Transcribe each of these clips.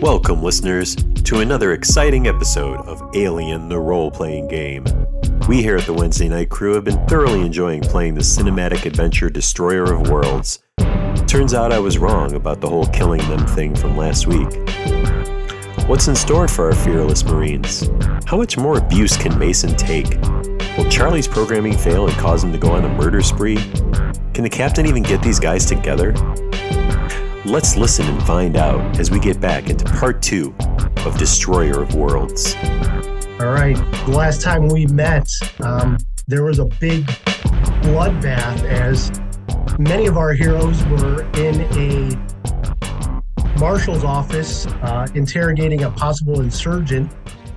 Welcome, listeners, to another exciting episode of Alien, the role-playing game. We here at the Wednesday Night Crew have been thoroughly enjoying playing the cinematic adventure Destroyer of Worlds. Turns out I was wrong about the whole killing them thing from last week. What's in store for our fearless Marines? How much more abuse can Mason take? Will Charlie's programming fail and cause him to go on a murder spree? Can the captain even get these guys together? Let's listen and find out as we get back into part 2 of Destroyer of Worlds. All right, the last time we met, there was a big bloodbath as many of our heroes were in a marshal's office interrogating a possible insurgent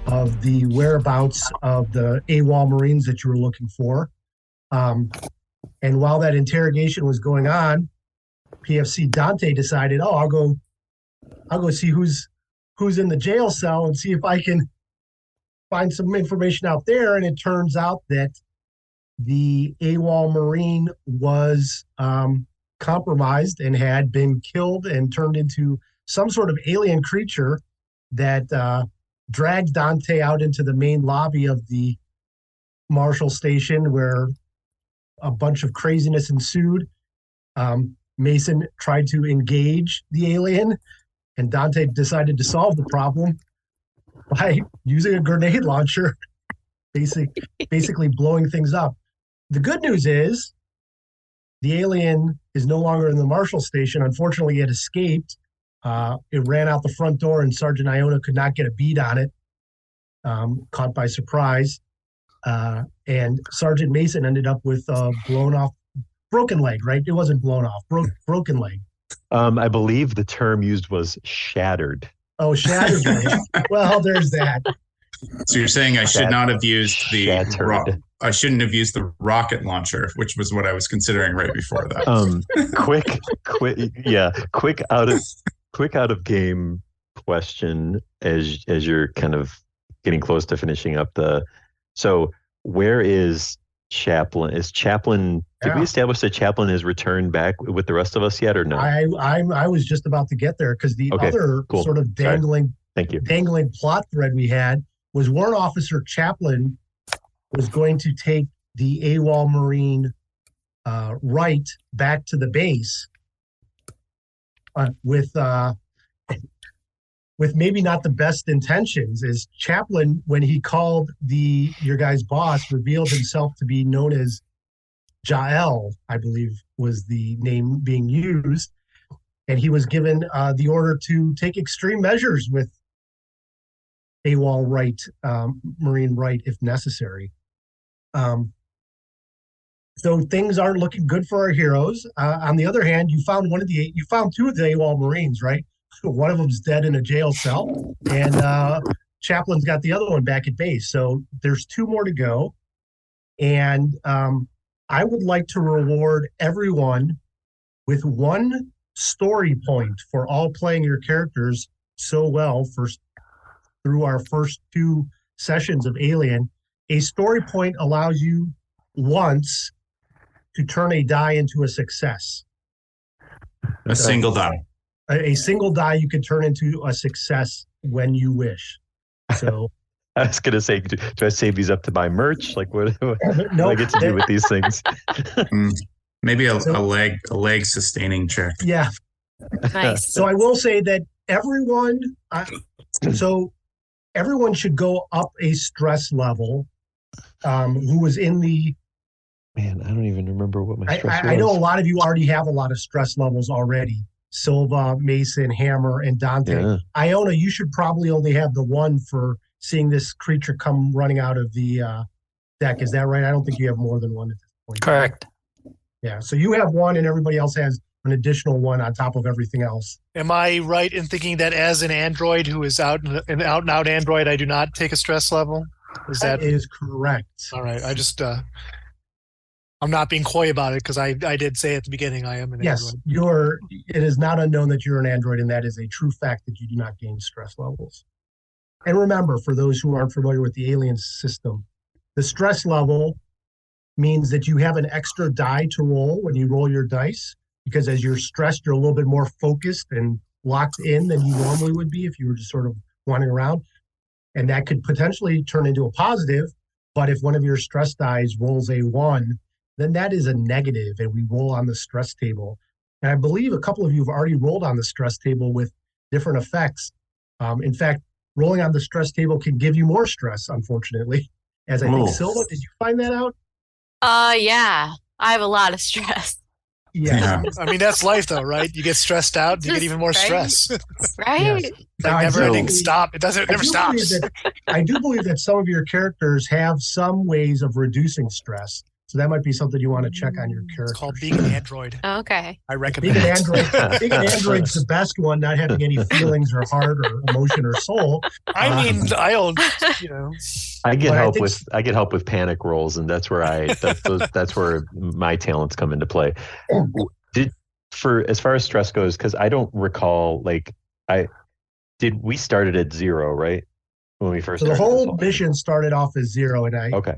of the whereabouts of the AWOL Marines that you were looking for. And while that interrogation was going on, PFC Dante decided, I'll go see who's in the jail cell and see if I can find some information out there. And it turns out that the AWOL Marine was compromised and had been killed and turned into some sort of alien creature that dragged Dante out into the main lobby of the Marshal Station, where a bunch of craziness ensued. Mason tried to engage the alien, and Dante decided to solve the problem by using a grenade launcher, basically blowing things up. The good news is the alien is no longer in the Marshal Station. Unfortunately, it escaped. It ran out the front door, and Sergeant Iona could not get a bead on it, caught by surprise. And Sergeant Mason ended up with broken leg, right? It wasn't blown off, broken leg. I believe the term used was shattered. Oh, shattered leg. Well, there's that. So you're saying I should not have used I shouldn't have used the rocket launcher, which was what I was considering right before that. Quick out of game question as you're kind of getting close to finishing up so where is Chaplain? Did we establish that Chaplain is returned back with the rest of us yet, or no? I was just about to get there, because the other sort of dangling plot thread we had was Warrant Officer Chaplain was going to take the AWOL Marine Wright back to the base with maybe not the best intentions. As Chaplain, when he called your guy's boss, revealed himself to be known as Jael, I believe was the name being used, and he was given the order to take extreme measures with AWOL Wright, Marine Wright, if necessary. So things aren't looking good for our heroes. On the other hand, you found two of the AWOL Marines, right? One of them's dead in a jail cell, and Chaplain's got the other one back at base. So there's 2 more to go. And I would like to reward everyone with 1 story point for all playing your characters so well through our first 2 sessions of Alien. A story point allows you once to turn a die into a success. A single die. A single die you can turn into a success when you wish. So I was going to say, do I save these up to buy merch? Like, what do I get to do with these things? Maybe a leg sustaining check. Yeah. Nice. So I will say that everyone should go up a stress level. Who was in the... Man, I don't even remember what my stress was. I know a lot of you already have a lot of stress levels already. Silva, Mason, Hammer, and Dante. Yeah. Iona, you should probably only have the 1 for seeing this creature come running out of the deck. Is that right? I don't think you have more than 1 at this point. Correct. Yeah, so you have 1 and everybody else has an additional 1 on top of everything else. Am I right in thinking that as an android who is an out-and-out android, I do not take a stress level? That is correct. All right. I just... I'm not being coy about it, because I did say at the beginning I am an android. Yes, it is not unknown that you're an android, and that is a true fact that you do not gain stress levels. And remember, for those who aren't familiar with the Alien system, the stress level means that you have an extra die to roll when you roll your dice, because as you're stressed, you're a little bit more focused and locked in than you normally would be if you were just sort of wandering around. And that could potentially turn into a positive. But if one of your stress dice rolls a 1, then that is a negative, and we roll on the stress table. And I believe a couple of you have already rolled on the stress table with different effects. In fact, rolling on the stress table can give you more stress, unfortunately. As I think, Silva, did you find that out? Yeah. I have a lot of stress. Yeah. I mean, that's life, though, right? You get stressed out, you get even more stress. Right? Yes. Like never-ending stop. It never stops. I do believe that some of your characters have some ways of reducing stress. So that might be something you want to check on your character. It's called being an android. Okay. I recommend being an android's the best one, not having any feelings or heart or emotion or soul. I mean, I own, I get help with panic rolls, and that's where that's where my talents come into play. As far as stress goes, because I don't recall, we started at 0, right? When we first started. The whole mission started off as 0, and okay.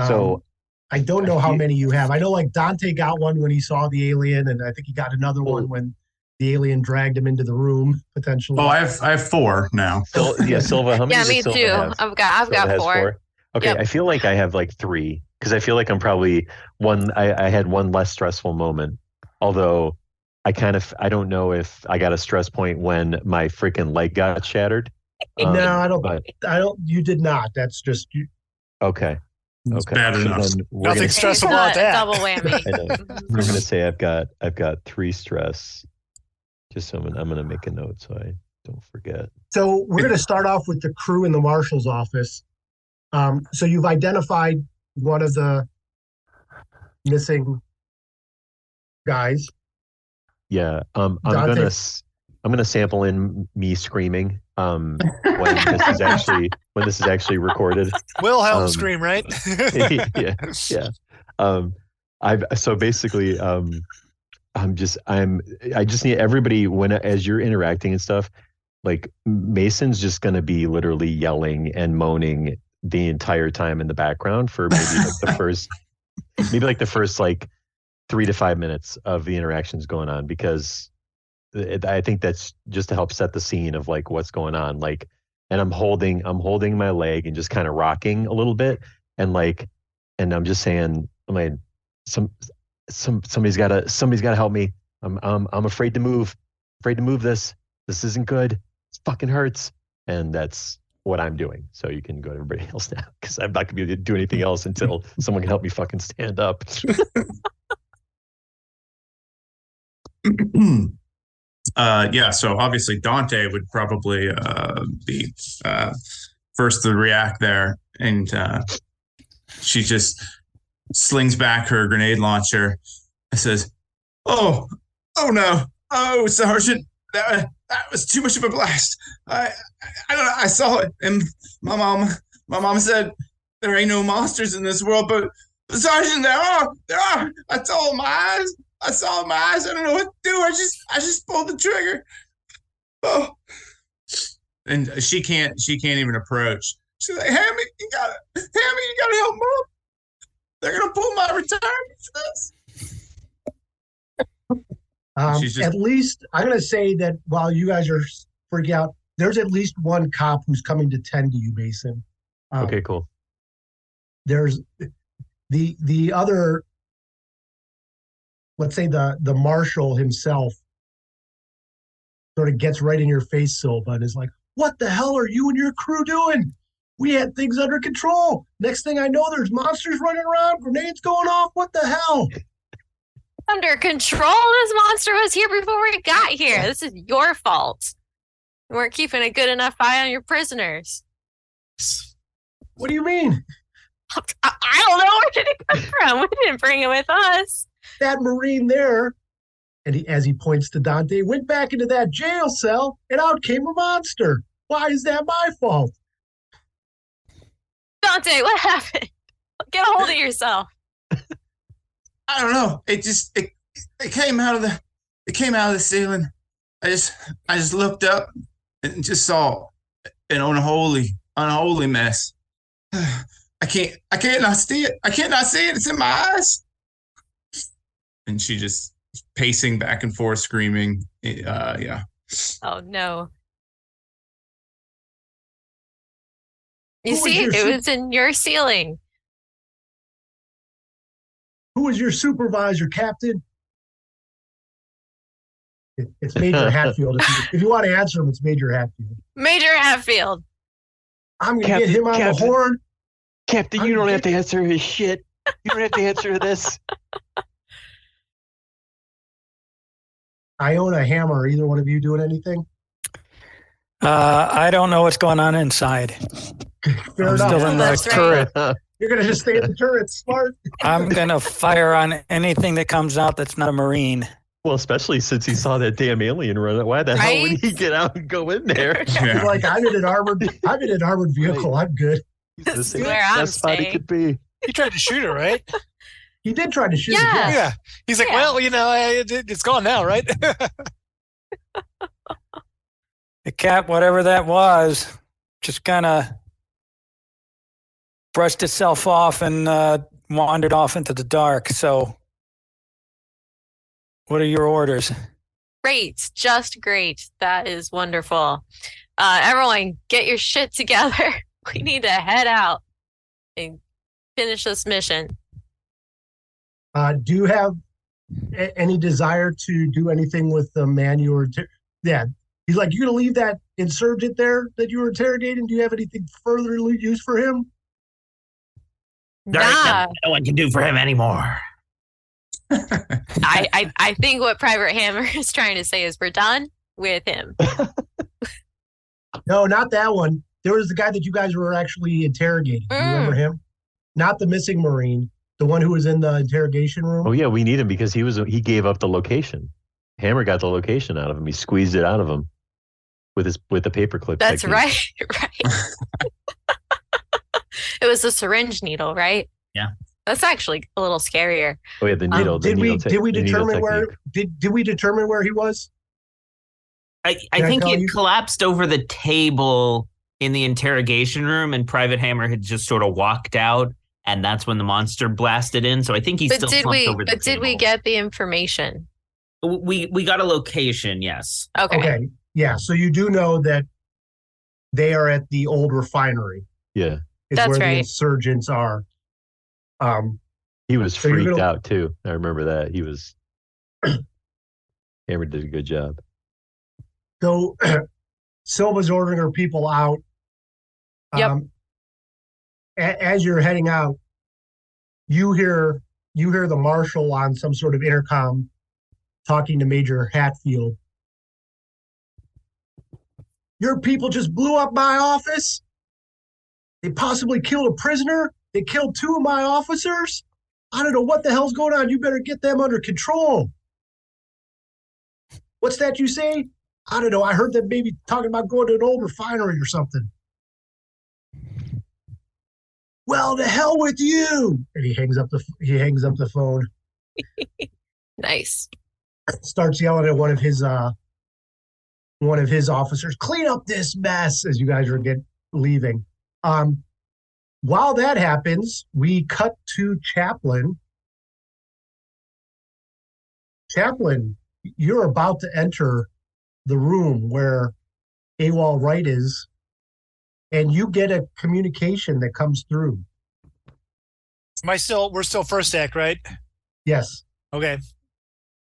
So I don't know how many you have. I know Dante got one when he saw the alien, and I think he got another one when the alien dragged him into the room, potentially. Oh, I have 4 now. Silva, how many does me Silva too. have? I've got 4. Okay, Yep. I feel like I have 3, because I feel like I'm probably I had one less stressful moment. Although I don't know if I got a stress point when my freaking leg got shattered. No, I don't. You did not. That's just you. Okay. It's bad enough. Nothing stressful about that. Double whammy. We're gonna say I've got 3 stress. Just so I'm gonna make a note so I don't forget. So we're gonna start off with the crew in the marshal's office. So you've identified one of the missing guys. Yeah. I'm gonna sample in me screaming when this is actually recorded. Wilhelm scream, right? yeah. I just need everybody as you're interacting and stuff, like Mason's just gonna be literally yelling and moaning the entire time in the background for maybe the first 3 to 5 minutes of the interactions going on, because I think that's just to help set the scene of what's going on. And I'm holding my leg and just kind of rocking a little bit, and I'm just saying, somebody's got to help me. I'm afraid to move. Afraid to move this. This isn't good. It fucking hurts. And that's what I'm doing. So you can go to everybody else now, because I'm not gonna be able to do anything else until someone can help me fucking stand up. So obviously Dante would probably be first to react there, and she just slings back her grenade launcher and says, "Oh no! Oh, Sergeant, that was too much of a blast. I don't know. I saw it, and my mom said there ain't no monsters in this world, but Sergeant, there are. I saw my eyes. I don't know what to do. I just pulled the trigger. Oh." And she can't even approach. She's like, Hammy, you gotta help Mom. They're gonna pull my retirement for this. At least I'm gonna say that while you guys are freaking out, there's at least one cop who's coming to tend to you, Mason. Okay, cool. There's the other, let's say the marshal himself sort of gets right in your face, Silva, and is like, "What the hell are you and your crew doing? We had things under control. Next thing I know, there's monsters running around, grenades going off. What the hell?" Under control? This monster was here before we got here. This is your fault. You weren't keeping a good enough eye on your prisoners. What do you mean? I don't know. Where did it come from? We didn't bring it with us. That Marine there, and as he points to Dante, went back into that jail cell, and out came a monster. Why is that my fault? Dante, what happened? Get a hold of yourself. I don't know. It came out of the ceiling. I just looked up and just saw an unholy mess. I can't not see it. I can't not see it. It's in my eyes. And she just pacing back and forth, screaming. Yeah. Oh no. You Who was see, your it was in your ceiling. Who is your supervisor, Captain? It's Major Hatfield. If you want to answer him, it's Major Hatfield. Major Hatfield. I'm going to get him on the horn. Captain, you don't have to answer his shit. You don't have to answer this. I own a hammer. Are either one of you doing anything? I don't know what's going on inside. Fair I'm enough. still in the That's right. turret. You're going to just stay at the turret. Smart. I'm going to fire on anything that comes out that's not a Marine. Well, especially since he saw that damn alien run. Why the hell would Right? he get out and go in there? He's Yeah. like, I'm in an armored vehicle. I'm good. He's This the is where I'm best spot he staying. could be. He tried to shoot her, right? He did try to shoot Yeah. it. Yes. Yeah. He's like, Yeah. well, it's gone now, right? The cat, whatever that was, just kind of brushed itself off and wandered off into the dark. So, what are your orders? Great. Just great. That is wonderful. Everyone, get your shit together. We need to head out and finish this mission. Do you have any desire to do anything with the man you were? Yeah, he's like, you gonna leave that insurgent there that you were interrogating? Do you have anything further use for him? There ain't Nah, nothing no one can do for him anymore. I think what Private Hammer is trying to say is we're done with him. No, not that one. There was the guy that you guys were actually interrogating. Do you remember him? Not the missing Marine, the one who was in the interrogation room. Oh yeah, we need him because he gave up the location. Hammer got the location out of him. He squeezed it out of him with the paperclip. That's technique. right. It was a syringe needle, right? Yeah. That's actually a little scarier. Oh yeah, the needle. Did we the needle determine where technique. did we determine where he was? I Can I think tell he you? collapsed over the table in the interrogation room, and Private Hammer had just sort of walked out, and that's when the monster blasted in. So I think he's But still slumped over the did we table. get the information? We got a location, yes. Okay. Yeah. So you do know that they are at the old refinery. Yeah, Is That's where the right. insurgents are. he was So you're freaked gonna- out too. I remember that. He was. Hammer did a good job. So Silva's ordering her people out. Yep. As you're heading out, you hear the marshal on some sort of intercom talking to Major Hatfield. Your people just blew up my office. They possibly killed a prisoner. They killed 2 of my officers. I don't know what the hell's going on. You better get them under control. What's that you say? I don't know. I heard them maybe talking about going to an old refinery or something. Well, to hell with you! And he hangs up the phone. Nice. Starts yelling at one of his officers. Clean up this mess as you guys are leaving. While that happens, we cut to Chaplin. Chaplin, you're about to enter the room where AWOL Wright is, and you get a communication that comes through. We're still first act, right? Yes. Okay.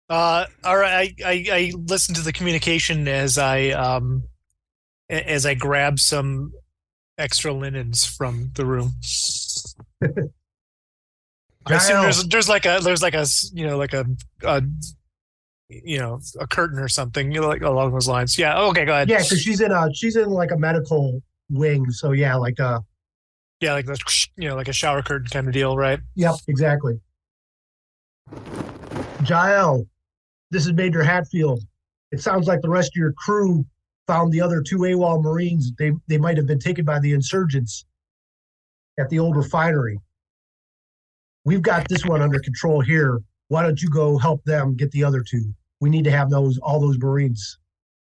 All right. I listened to the communication as I grab some extra linens from the room. I assume there's like a curtain or something, like along those lines. Yeah. Okay. Go ahead. Yeah, because she's in like a medical wing. So yeah, like a. Yeah, like like a shower curtain kind of deal, right? Yep, exactly. Jael, this is Major Hatfield. It sounds like the rest of your crew found the other 2 AWOL Marines. They might have been taken by the insurgents at the old refinery. We've got this one under control here. Why don't you go help them get the other 2? We need to have all those Marines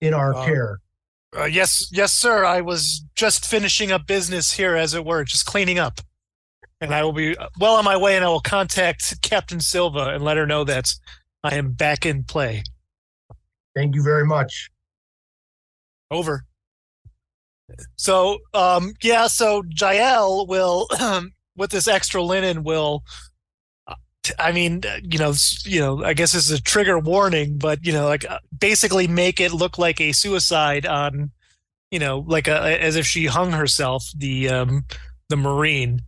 in our care. Yes, sir. I was just finishing up business here, as it were, just cleaning up. And I will be well on my way, and I will contact Captain Silva and let her know that I am back in play. Thank you very much. Over. So, so Jael will, with this extra linen, will. I mean, I guess this is a trigger warning, but basically make it look like a suicide on, as if she hung herself, the Marine,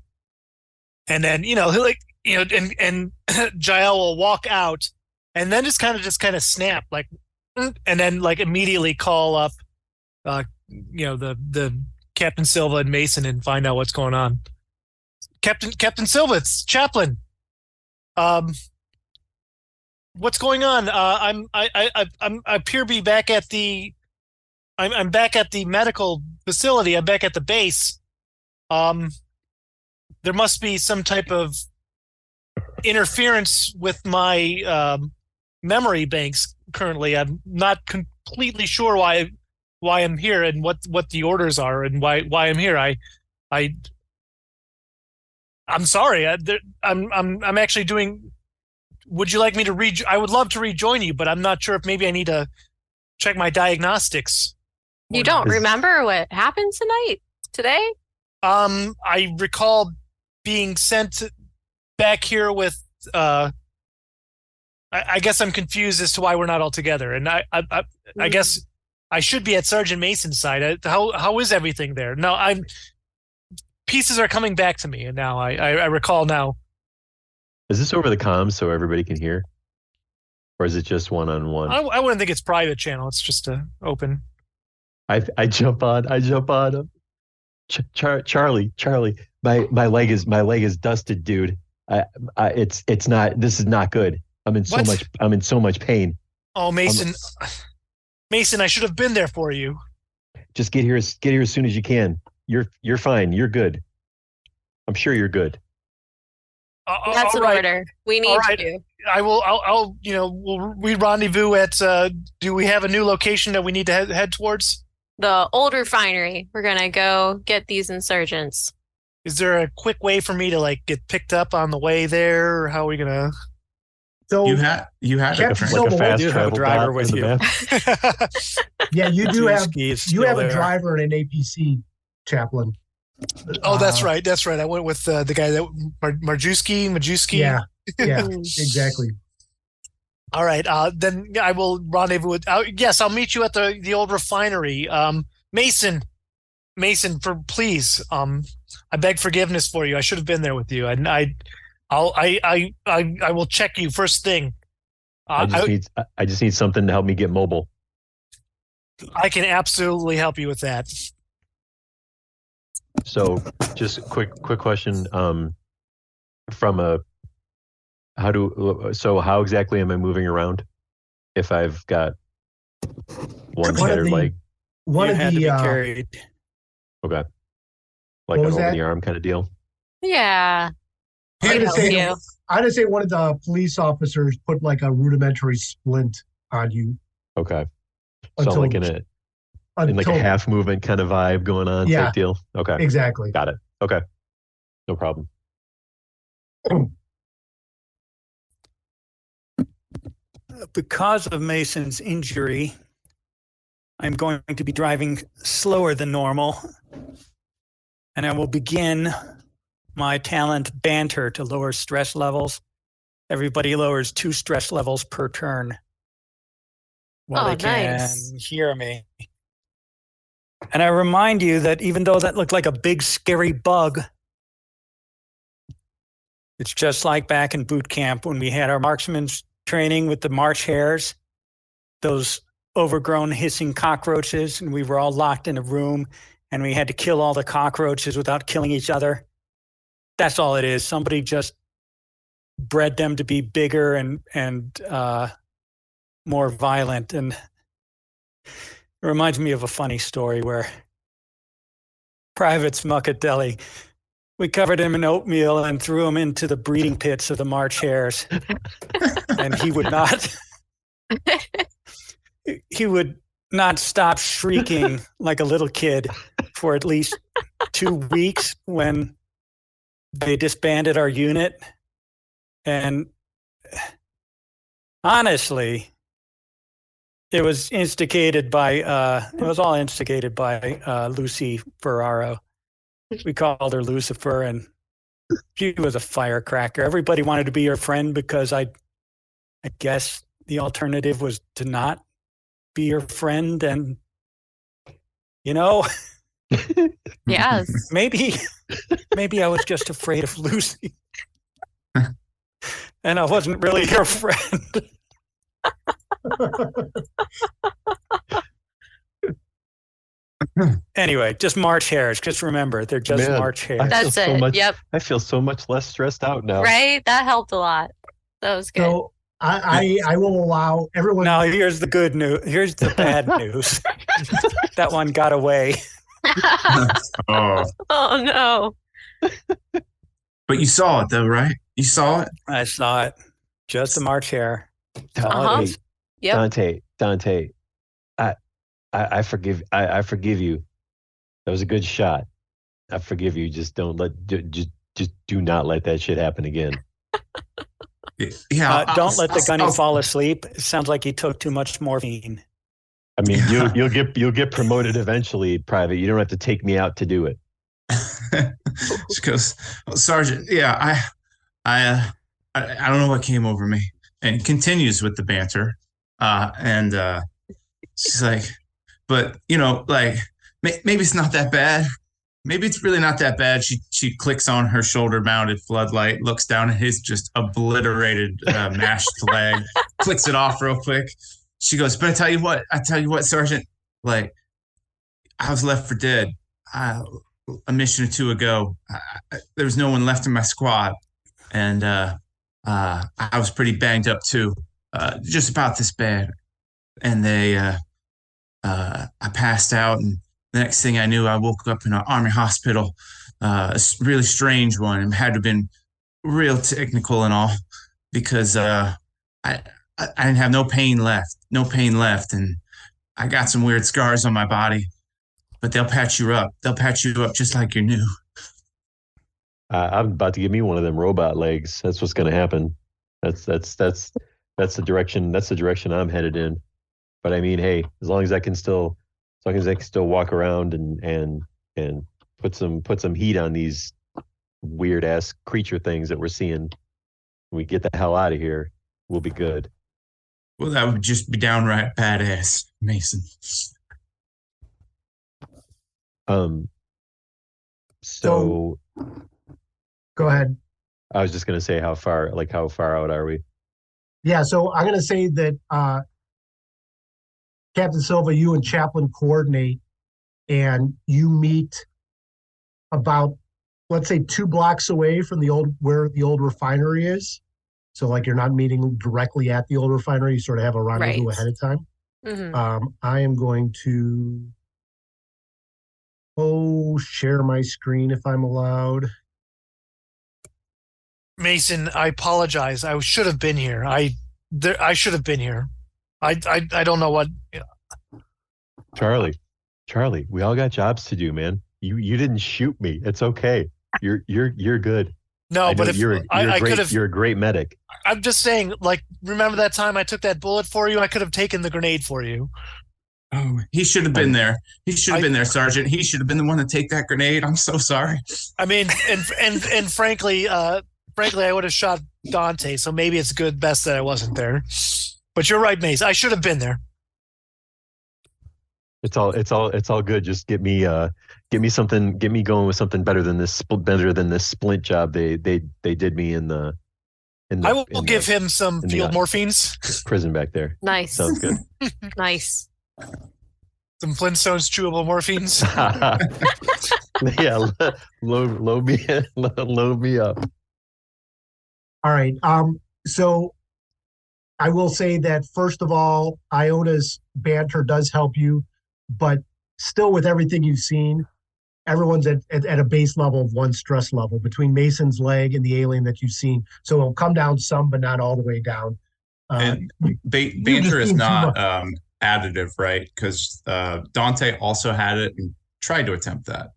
and then and Jael will walk out, and then just kind of snap like, and then like immediately call up, the Captain Silva and Mason and find out what's going on. Captain Silva, it's Chaplain. What's going on? I appear to be back at the. I'm back at the medical facility. I'm back at the base. There must be some type of interference with my memory banks currently. I'm not completely sure why I'm here and what the orders are and why I'm here. I'm sorry. I'm actually doing. Would you like me to I would love to rejoin you, but I'm not sure if maybe I need to check my diagnostics. You don't remember what happened today? I recall being sent back here with. I guess I'm confused as to why we're not all together, and I guess I should be at Sergeant Mason's side. How is everything there? No, pieces are coming back to me, and now I recall now. Is this over the comms so everybody can hear? Or is it just one-on-one? I wouldn't think it's private channel. It's just open. I jump on him. Charlie, my leg is dusted, dude. It's not. This is not good. I'm in so much pain. Oh, Mason, Mason, I should have been there for you. Just get here as soon as you can. You're fine. You're good. I'm sure you're good. That's an order. We need you. We rendezvous at. Do we have a new location that we need to head towards? The old refinery. We're gonna go get these insurgents. Is there a quick way for me to get picked up on the way there? Or how are we gonna? So you had like a fast travel driver with you. Yeah, you do have. You have a driver and an APC, Chaplain. Oh, that's right. That's right. I went with the guy that Majewski. Yeah, exactly. All right. Then I will rendezvous with. Yes, I'll meet you at the old refinery. Mason, please. I beg forgiveness for you. I should have been there with you, and I will check you first thing. I just need something to help me get mobile. I can absolutely help you with that. So, just quick question. How exactly am I moving around? If I've got one shattered leg, one of the carried. Okay, like an over the arm kind of deal. Yeah. I'd say one of the police officers put like a rudimentary splint on you. Okay. So like in a half movement kind of vibe going on type deal. Okay. Exactly. Got it. Okay. No problem. Because of Mason's injury, I'm going to be driving slower than normal, and I will begin my talent banter to lower stress levels. Everybody lowers 2 stress levels per turn while they can hear me. And I remind you that even though that looked like a big, scary bug, it's just like back in boot camp when we had our marksman's training with the March hares, those overgrown hissing cockroaches, and we were all locked in a room and we had to kill all the cockroaches without killing each other. That's all it is. Somebody just bred them to be bigger and more violent. And it reminds me of a funny story where Private Smuckatelli, we covered him in oatmeal and threw him into the breeding pits of the March hares. And he would not stop shrieking like a little kid for at least 2 weeks when they disbanded our unit. And honestly, It was instigated by Lucy Ferraro. We called her Lucifer, and she was a firecracker. Everybody wanted to be her friend because I guess the alternative was to not be her friend, and Yes. maybe I was just afraid of Lucy. And I wasn't really her friend. Anyway, just March hares. Just remember, they're just Man, March hares. That's it. Yep. I feel so much less stressed out now. Right? That helped a lot. That was good. So I will allow everyone. Now, here's the good news. Here's the bad news. That one got away. Oh, Oh, no. but you saw it though, right? You saw it. I saw it. Just a March hare. Uh-huh. Yep. Dante, I forgive you. That was a good shot. I forgive you. Just do not let that shit happen again. Yeah. Don't let the gunny fall asleep. It sounds like he took too much morphine. I mean, you'll get promoted eventually, Private. You don't have to take me out to do it. She goes, Sergeant. Yeah, I don't know what came over me, and continues with the banter. And she's like, but like maybe it's not that bad. Maybe it's really not that bad. She clicks on her shoulder-mounted floodlight, looks down at his just obliterated mashed leg, clicks it off real quick. She goes, but I tell you what, Sergeant, like I was left for dead. A mission or two ago, there was no one left in my squad, and I was pretty banged up too, just about this bad. And I passed out, and the next thing I knew, I woke up in an army hospital, a really strange one, and had to have been real technical and all, because I didn't have no pain left, and I got some weird scars on my body, but they'll patch you up. They'll patch you up just like you're new. I'm about to give me one of them robot legs. That's what's going to happen. That's the direction I'm headed in. But I mean, hey, as long as I can still walk around and put some heat on these weird ass creature things that we're seeing, when we get the hell out of here, we'll be good. Well, that would just be downright badass, Mason. So Go ahead. I was just gonna say how far out are we? Yeah, so I'm going to say that Captain Silva, you and Chaplain coordinate, and you meet about, let's say, 2 blocks away from where the old refinery is. So, like, you're not meeting directly at the old refinery. You sort of have a rendezvous ahead of time. Mm-hmm. I am going to share my screen if I'm allowed. Mason, I apologize. I should have been here. I should have been here. I don't know what. Charlie, we all got jobs to do, man. You didn't shoot me. It's okay. You're good. No, but if you're a great medic. I'm just saying, like, remember that time I took that bullet for you? I could have taken the grenade for you. Oh, he should have been there. He should have been there, Sergeant. He should have been the one to take that grenade. I'm so sorry. I mean, and frankly, I would have shot Dante. So maybe it's best that I wasn't there. But you're right, Mace. I should have been there. It's all good. Just get me going with something better than this splint job they did me in the. I will give him some field morphines. Prison back there. Nice. Sounds good. Nice. Some Flintstones chewable morphines. Yeah, load me up. All right. So I will say that, first of all, Iona's banter does help you, but still, with everything you've seen, everyone's at a base level of 1 stress level between Mason's leg and the alien that you've seen. So it'll come down some, but not all the way down. And banter is not additive, right? Because Dante also had it and tried to attempt that,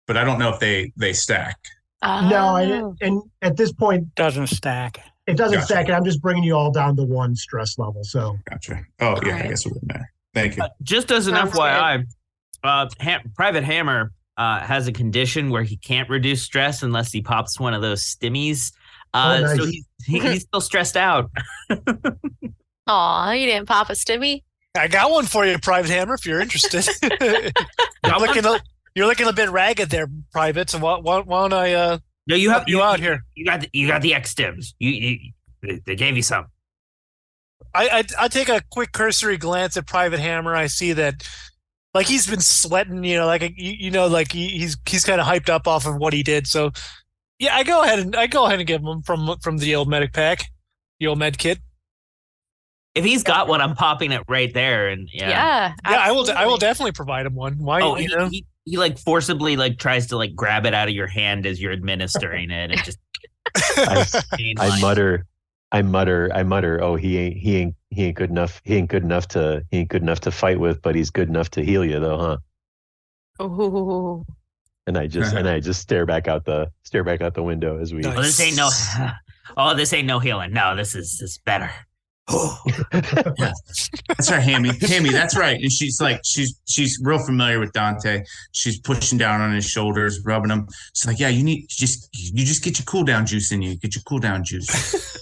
but I don't know if they stack. No, and at this point, Doesn't stack. It doesn't Gotcha. stack it. I'm just bringing you all down to 1 stress level. So Gotcha. Oh, yeah, I Alright. guess it wouldn't matter. Thank you. Just as an Sounds FYI, Private Hammer has a condition where he can't reduce stress unless he pops one of those stimmies. nice. So he's still stressed out. Aw, you didn't pop a stimmy? I got one for you, Private Hammer, if you're interested. You're looking a bit ragged there, Private. So why don't I No, you help have you out here? You got the X stims. They gave you some. I take a quick cursory glance at Private Hammer. I see that, like, he's been sweating, like he's kind of hyped up off of what he did. So yeah, I go ahead and give him from the old medic pack, the old med kit. If he's got one, I'm popping it right there. And Yeah. I will absolutely. definitely provide him one. Why? Oh, he like forcibly like tries to like grab it out of your hand as you're administering it, and just I mutter. Oh, he ain't good enough. He ain't good enough to fight with, but he's good enough to heal you, though, huh? Ooh. And I just stare back out the window as we. Nice. This ain't no healing. No, this is better. That's right, Hammy. That's right. And she's real familiar with Dante. She's pushing down on his shoulders, rubbing him. She's like, yeah, you just get your cooldown juice in you. Get your cooldown juice.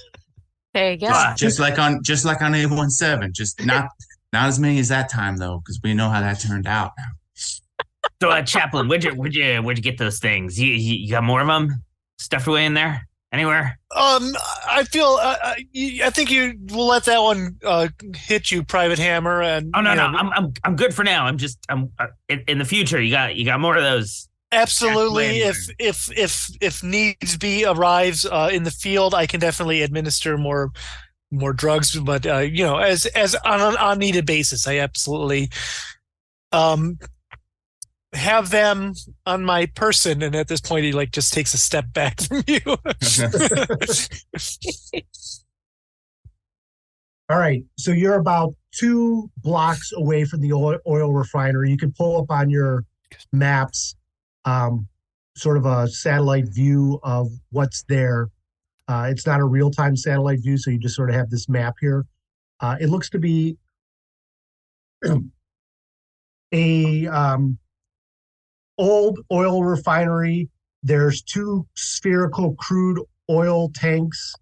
There you go. Just like on 817. Just not as many as that time though, because we know how that turned out. So, Chaplain, where'd you get those things? You got more of them stuffed away in there anywhere? I feel I think you will let that one hit you, Private Hammer. And Oh no, I'm good for now. I'm in the future. You got more of those. Absolutely. If needs be arrives in the field, I can definitely administer more drugs. But as on an on-needed basis, I absolutely have them on my person. And at this point, he like just takes a step back from you. all right. So you're about 2 blocks away from the oil refinery. You can pull up on your maps sort of a satellite view of what's there. It's not a real-time satellite view, so you just sort of have this map here. It looks to be a old oil refinery. There's 2 spherical crude oil tanks.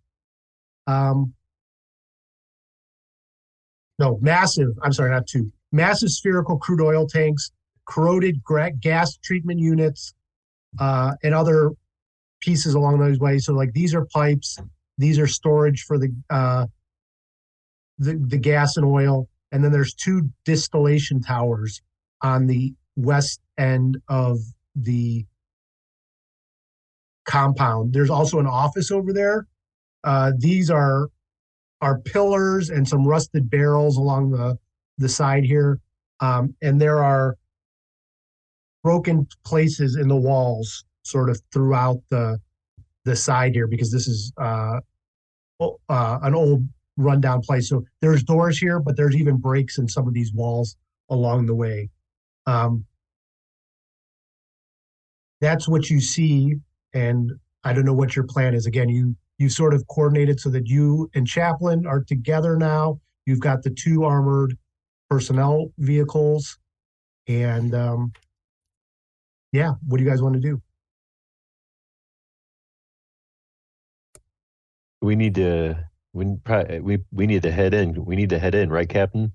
Massive. I'm sorry, not 2. Massive spherical crude oil tanks, corroded gas treatment units, and other pieces along those ways. So like these are pipes, these are storage for the gas and oil, and then there's 2 distillation towers on the west end of the compound. There's also an office over there. These are pillars and some rusted barrels along the side here, and there are broken places in the walls sort of throughout the side here, because this is an old rundown place. So there's doors here, but there's even breaks in some of these walls along the way. That's what you see, and I don't know what your plan is. Again, you sort of coordinated so that you and Chaplain are together now. You've got the 2 armored personnel vehicles, and what do you guys want to do? We need to head in. We need to head in, right, Captain?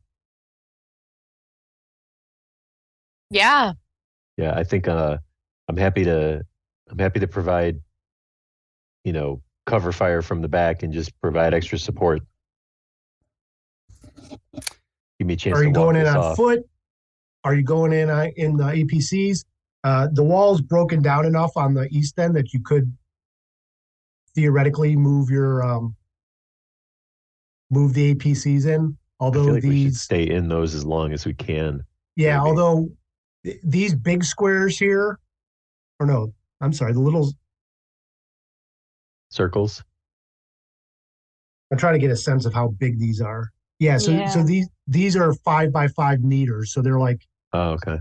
Yeah. Yeah, I think I'm happy to provide, cover fire from the back and just provide extra support. Give me a chance. Are you going in on off. foot? Are you going in the APCs? The wall's broken down enough on the east end that you could theoretically move the APCs in. Although I feel like we should stay in those as long as we can. Yeah, maybe. although these big squares here, or no, I'm sorry, the little circles. I'm trying to get a sense of how big these are. Yeah, so these are 5 by 5 meters, so they're like. Oh, okay.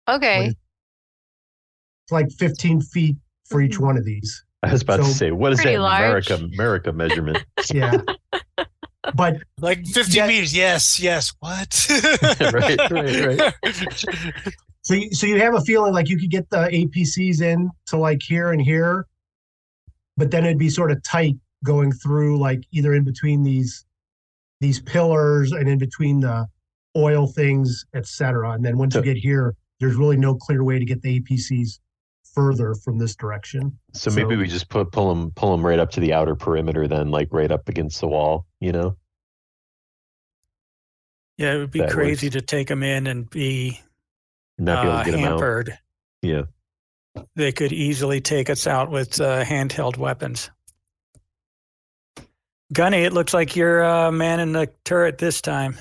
Okay. It's like 15 feet for each one of these. I was about to say, what is that Pretty in large. America measurement? Yeah. But Like 50 Yeah. meters. Yes. What? Right. so you have a feeling like you could get the APCs in to like here and here, but then it'd be sort of tight going through like either in between these pillars and in between the oil things, etc. And then once you get here, there's really no clear way to get the APCs further from this direction. So maybe we just pull them right up to the outer perimeter, then like right up against the wall. Yeah, it would be That crazy works. to take them in and be Not be able to get them out. hampered. Yeah. They could easily take us out with handheld weapons. Gunny, it looks like you're man in the turret this time.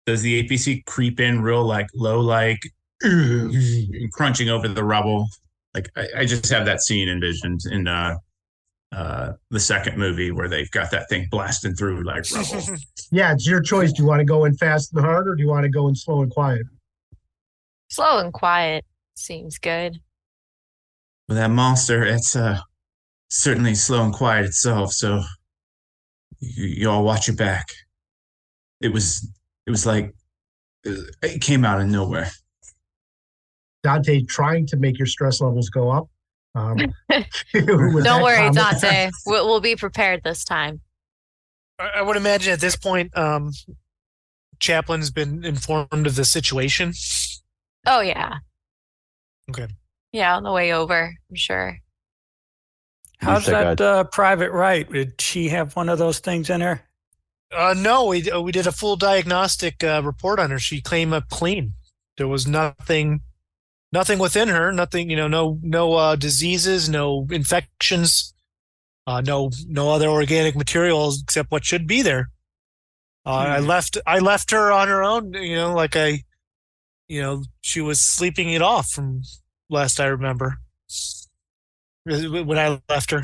Does the APC creep in real like low, like crunching over the rubble? Like I just have that scene envisioned in the second movie where they've got that thing blasting through like rubble. Yeah, it's your choice. Do you want to go in fast and hard, or do you want to go in slow and quiet? Slow and quiet seems good. With that monster, it's certainly slow and quiet itself. So you all watch your back. It was like it came out of nowhere. Dante trying to make your stress levels go up. Don't With that worry, comment. Dante. We'll be prepared this time. I would imagine at this point, Chaplin's been informed of the situation. Oh yeah. Okay. Yeah, on the way over, I'm sure. How's Least I that Private Wright? Did she have one of those things in her? No, we did a full diagnostic report on her. She came up clean. There was nothing within her. Nothing, no diseases, no infections, no other organic materials except what should be there. I left her on her own. She was sleeping it off from last I remember. When I left her,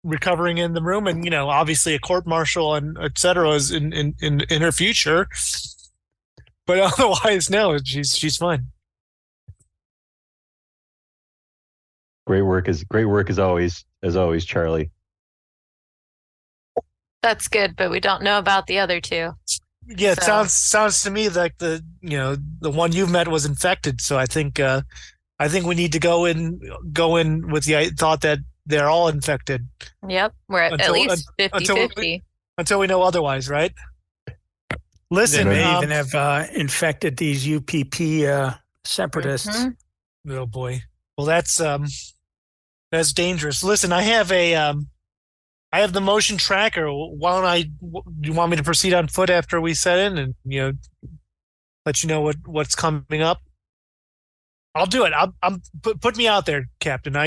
recovering in the room, and obviously a court martial and etc. is in her future, but otherwise no, she's fine. Great work as always, Charlie. That's good, but we don't know about the other two. Yeah, it So- sounds to me like the one you've met was infected. So I think we need to go in with the thought that they're all infected Yep, we're at Until- least until- 50-50. until we know otherwise, right? They Listen, may even have infected these UPP separatists. Mhm. oh boy. Well, that's dangerous. Listen, I have the motion tracker. Do you want me to proceed on foot after we set in and let you know what's coming up? I'll do it. Put me out there, Captain.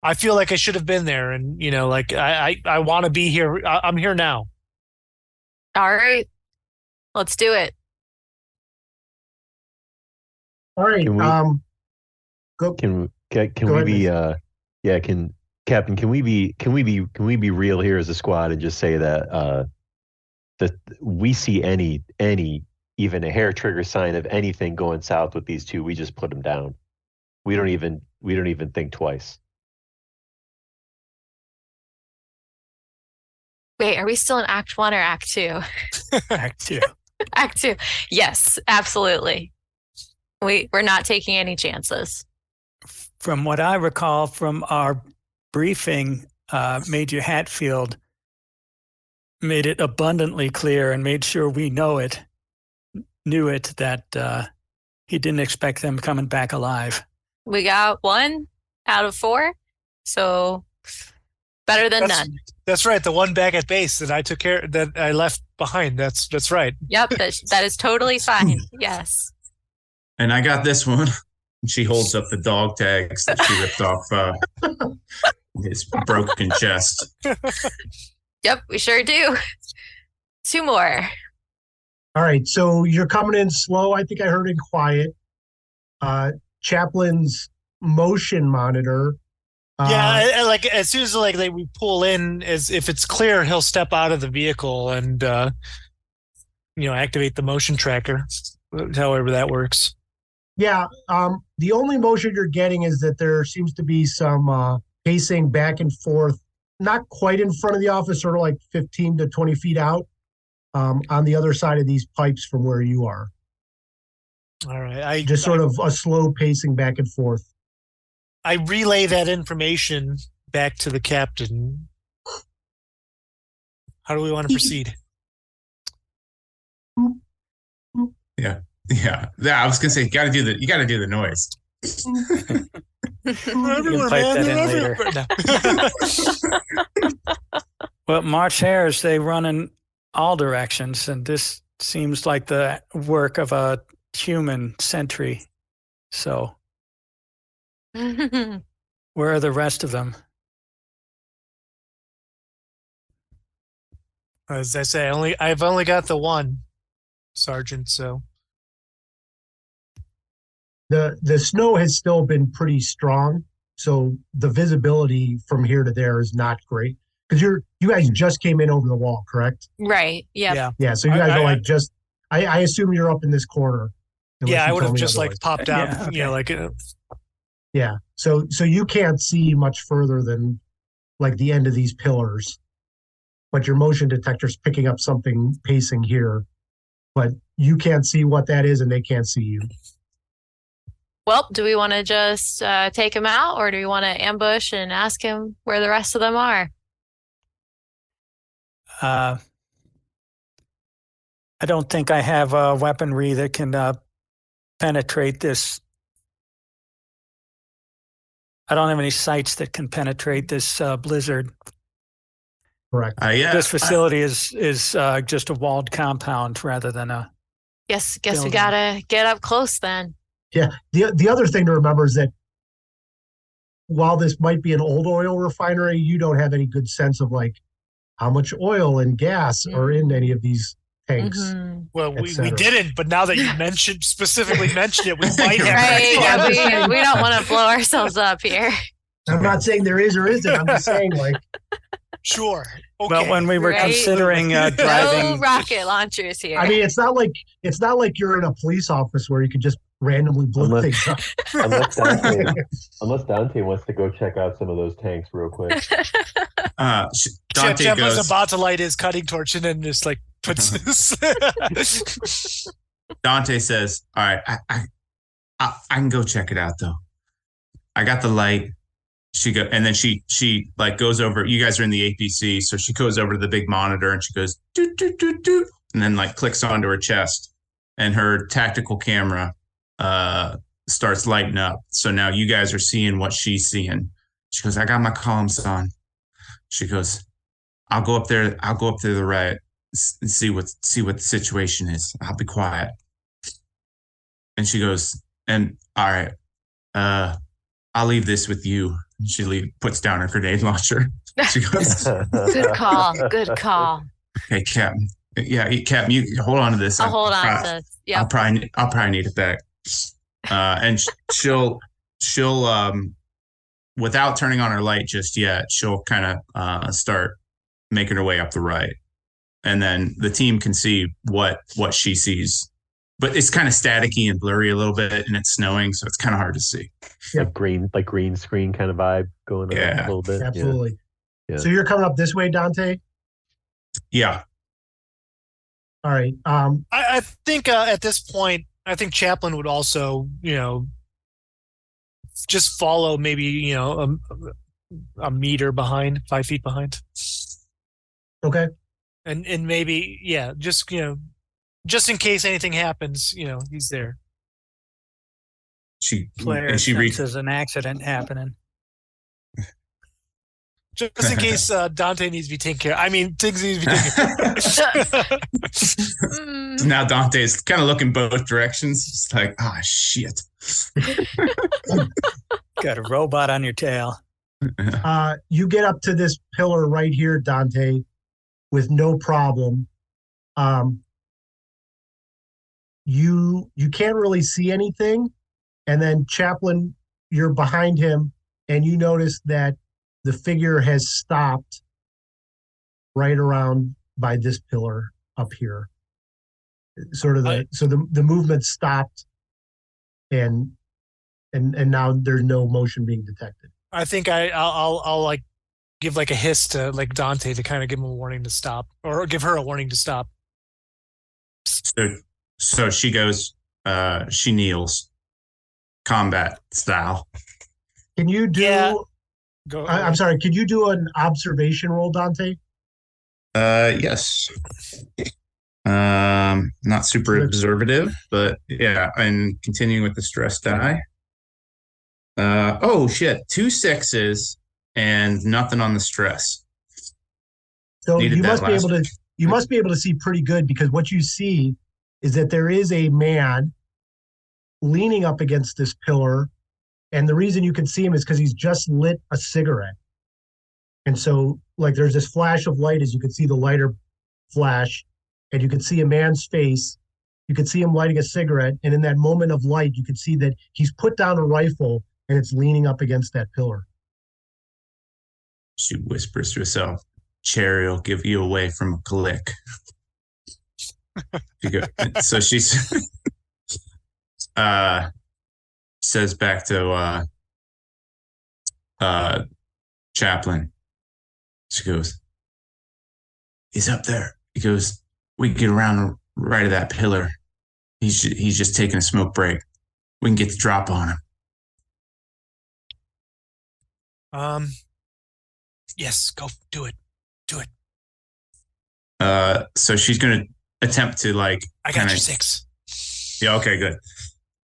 I feel like I should have been there, and I want to be here. I'm here now. All right, let's do it. All right. Can we- Go. Can Go we ahead, be Captain, can we be real here as a squad and just say that that we see any even a hair trigger sign of anything going south with these two, we just put them down. We don't even think twice. Wait, are we still in Act 1 or Act 2? Act two. Act 2. Yes, absolutely. We're not taking any chances. From what I recall from our briefing, Major Hatfield made it abundantly clear and made sure we knew it that he didn't expect them coming back alive. We got 1 out of 4, so better than none. That's right. The one back at base that I left behind. That's right. Yep, that is totally fine. Yes. And I got this one. She holds up the dog tags that she ripped off his broken chest. Yep, we sure do. 2 more. All right. So you're coming in slow. I think I heard in quiet. Chaplin's motion monitor. Yeah, like as soon as we pull in, as if it's clear, he'll step out of the vehicle and activate the motion tracker, however that works. Yeah. The only motion you're getting is that there seems to be some pacing back and forth, not quite in front of the office, sort of like 15 to 20 feet out, on the other side of these pipes from where you are. All right. Just sort of a slow pacing back and forth. I relay that information back to the captain. How do we want to proceed? Yeah. I was gonna say you got to do the noise. Everywhere, pipe man. that in later. Well, March hares, they run in all directions, and this seems like the work of a human sentry. So, where are the rest of them? As I say, I've only got the one, Sergeant. So The snow has still been pretty strong, so the visibility from here to there is not great. Because you guys just came in over the wall, correct? Right. Yep. Yeah. So you guys are like just. I assume you're up in this corner. Yeah, I would have told me just otherwise. popped out. Yeah, okay. Yeah. So you can't see much further than like the end of these pillars, but your motion detector's picking up something pacing here, but you can't see what that is, and they can't see you. Well, do we want to just take him out, or do we want to ambush and ask him where the rest of them are? I don't think I have weaponry that can penetrate this. I don't have any sights that can penetrate this blizzard. Correct. This facility is just a walled compound rather than a. Guess building. we gotta get up close then. Yeah. The other thing to remember is that while this might be an old oil refinery, you don't have any good sense of like how much oil and gas are in any of these tanks. Mm-hmm. Well, we cetera. didn't, but now that you specifically mentioned it, we might have. Right. Right. Yeah, we don't want to blow ourselves up here. I'm not saying there is or isn't. I'm just saying like. Sure. Okay. Well, when we were Right. considering No driving, rocket launchers here. I mean, it's not like you're in a police office where you could just randomly blow things up. Unless Dante wants to go check out some of those tanks real quick. Dante Chip was goes. about to light his cutting torch and then just puts this. Dante says, "All right, I can go check it out though. I got the light." And then she goes over. You guys are in the APC, so she goes over to the big monitor and she goes doot doot doot doot, and then clicks onto her chest, and her tactical camera starts lighting up. So now you guys are seeing what she's seeing. She goes, "I got my comms on." She goes, "I'll go up there. I'll go up to the right and see what the situation is. I'll be quiet." And she goes, "And all right, I'll leave this with you." She puts down her grenade launcher. She goes, Good call. Good call. "Hey, Captain. Yeah, Captain, you hold on to this. I'll hold on to this. Yeah. I'll probably need it back." And she'll without turning on her light just yet, she'll kind of start making her way up the right, and then the team can see what she sees. But it's kind of staticky and blurry a little bit, and it's snowing, so it's kind of hard to see. Like green screen kind of vibe going on a little bit. Absolutely. Yeah. So you're coming up this way, Dante? Yeah. All right. I think at this point, I think Chaplin would also, just follow maybe, a meter behind, 5 feet behind. Okay. And maybe, just in case anything happens, he's there. She senses an accident happening. Just in case Dante needs to be taken care of. I mean, things need to be taken care of. Now Dante's kind of looking both directions. It's like, oh, shit. Got a robot on your tail. You get up to this pillar right here, Dante, with no problem. You can't really see anything. And then Chaplin, you're behind him, and you notice that the figure has stopped right around by this pillar up here. sort of the movement stopped, and now there's no motion being detected. I think I'll like give like a hiss to like Dante to kind of give him a warning to stop, or give her a warning to stop. So she goes, she kneels, combat style. Can you do? Yeah. Go. I'm sorry. Could you do an observation roll, Dante? Yes. Not super observative, but yeah. And continuing with the stress die. Oh shit! 2 6s and nothing on the stress. So Needed you that must be last able to. You must be able to see pretty good, because what you see is that there is a man leaning up against this pillar, and the reason you can see him is because he's just lit a cigarette. And so, like, there's this flash of light as you can see the lighter flash, and you can see a man's face. You can see him lighting a cigarette, and in that moment of light, you can see that he's put down a rifle and it's leaning up against that pillar. She whispers to herself, "Cherry will give you away from a click." So she's says back to Chaplin. She goes, "He's up there." He goes, "We can get around right of that pillar. He's just taking a smoke break. We can get the drop on him." Yes, go do it. Do it. So she's gonna attempt to like. I got your 6. Yeah. Okay. Good.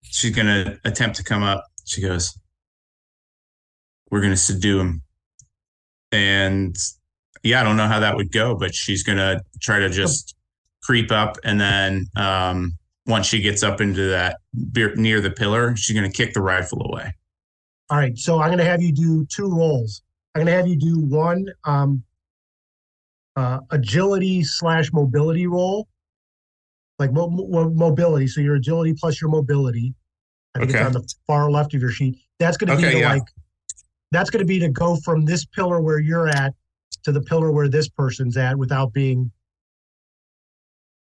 She's gonna attempt to come up. She goes, "We're gonna subdue him," and yeah, I don't know how that would go, but she's gonna try to just creep up, and then once she gets up into that near the pillar, she's gonna kick the rifle away. All right, so I'm going to have you do 2 rolls. I'm going to have you do one agility / mobility roll, like mobility. So your agility plus your mobility. I think it's on the far left of your sheet. That's going to be that's going to be to go from this pillar where you're at to the pillar where this person's at without being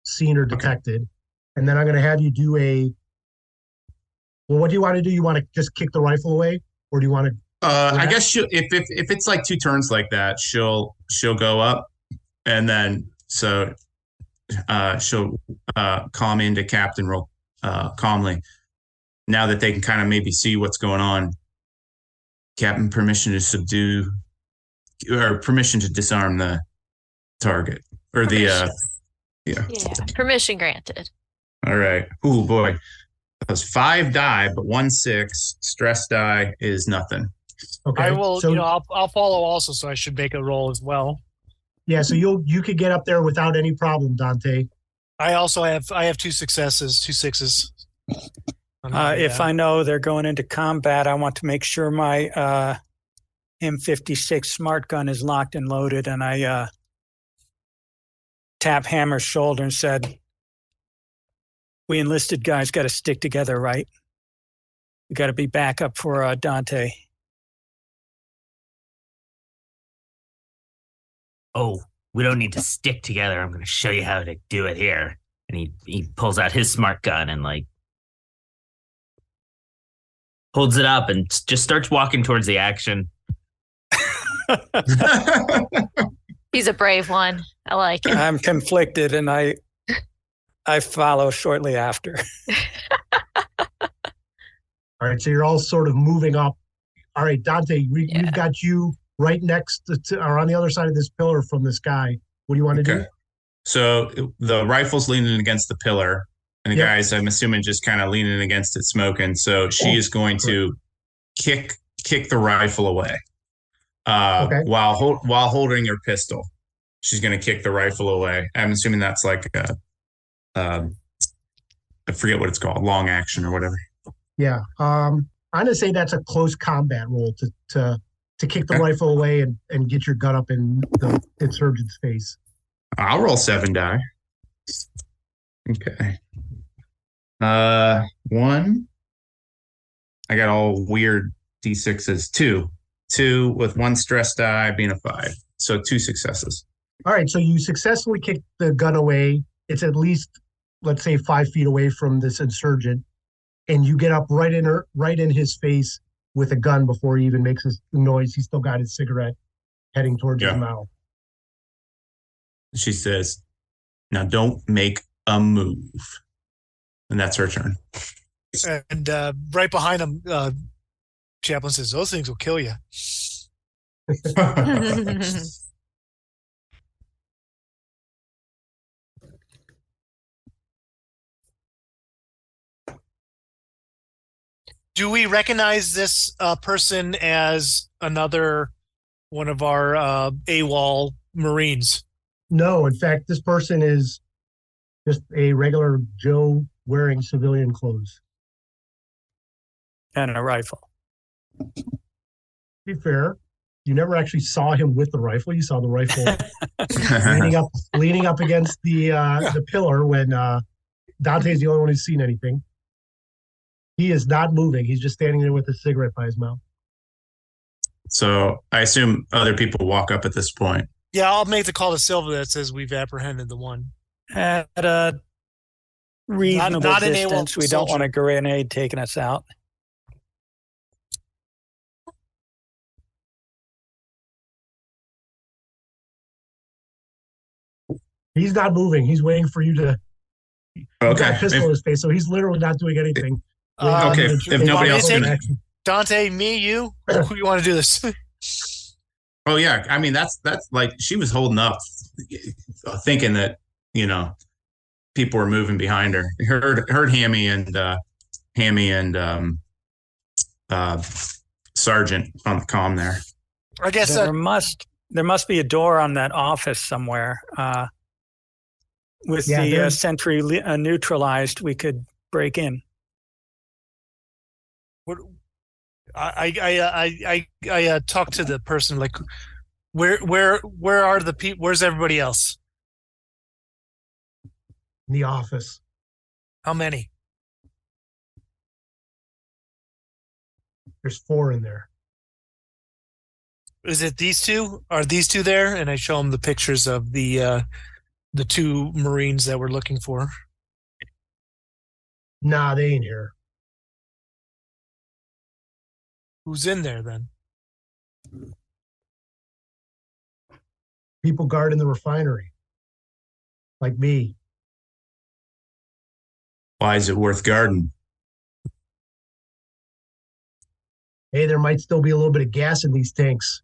seen or detected. And then I'm going to have you do what do you want to do? You want to just kick the rifle away? Or do you want to? I guess she'll, if it's like 2 turns like that, she'll go up, and then she'll calm into Captain real calmly. Now that they can kind of maybe see what's going on, Captain, permission to subdue, or permission to disarm the target, or permission. Yeah, permission granted. All right. Oh boy. That was 5 die, but 1 6. Stress die is nothing. Okay. I will. So, I'll follow also, so I should make a roll as well. Yeah. So you could get up there without any problem, Dante. I also have 2 successes, 2 6s. If I know they're going into combat, I want to make sure my M56 smart gun is locked and loaded, and I tap Hammer's shoulder and said, "We enlisted guys got to stick together, right? We got to be backup for Dante." "Oh, we don't need to stick together. I'm going to show you how to do it here." And he pulls out his smart gun and like holds it up and just starts walking towards the action. He's a brave one. I like it. I'm conflicted, and I follow shortly after. All right, so you're all sort of moving up. All right, Dante, we've got you right next to or on the other side of this pillar from this guy. What do you want to do? So the rifle's leaning against the pillar, and the guy's, I'm assuming, just kind of leaning against it, smoking. So she is going to kick the rifle away while holding her pistol. She's going to kick the rifle away. I'm assuming that's like I forget what it's called, long action or whatever. Yeah. I'm going to say that's a close combat roll to kick the rifle away and get your gun up in the insurgent's face. I'll roll 7 die. Okay. 1. I got all weird D6s. 2 with 1 stress die being a 5. So 2 successes. All right. So you successfully kicked the gun away. It's at least let's say 5 feet away from this insurgent, and you get up right in his face with a gun before he even makes his noise. He's still got his cigarette heading towards his mouth. She says, "Now don't make a move." And that's her turn. And right behind him, Chaplin says, "Those things will kill you." Do we recognize this person as another one of our AWOL Marines? No, in fact, this person is just a regular Joe wearing civilian clothes. And a rifle. To be fair, you never actually saw him with the rifle. You saw the rifle leaning up against the pillar when Dante's the only one who's seen anything. He is not moving. He's just standing there with a cigarette by his mouth. So I assume other people walk up at this point. Yeah, I'll make the call to Silva that says we've apprehended the one. At a reasonable Not an distance. AWOL We don't soldier. want a grenade taking us out. He's not moving. He's waiting for you to. He's got Okay. a pistol in his face, so he's literally not doing anything. Okay, if nobody else is can. Dante, me, you, who you want to do this? Oh yeah, I mean that's like she was holding up, thinking that people were moving behind her. Heard Hammy and Sergeant on the comm there. I guess There must be a door on that office somewhere. With the sentry neutralized, we could break in. what I talked to the person like, where are the people? Where's everybody else? In the office. How many? There's 4 in there. Is it these two? Are these two there? And I show them the pictures of the 2 Marines that we're looking for. Nah, they ain't here. Who's in there then? People guarding the refinery. Like me. Why is it worth guarding? Hey, there might still be a little bit of gas in these tanks.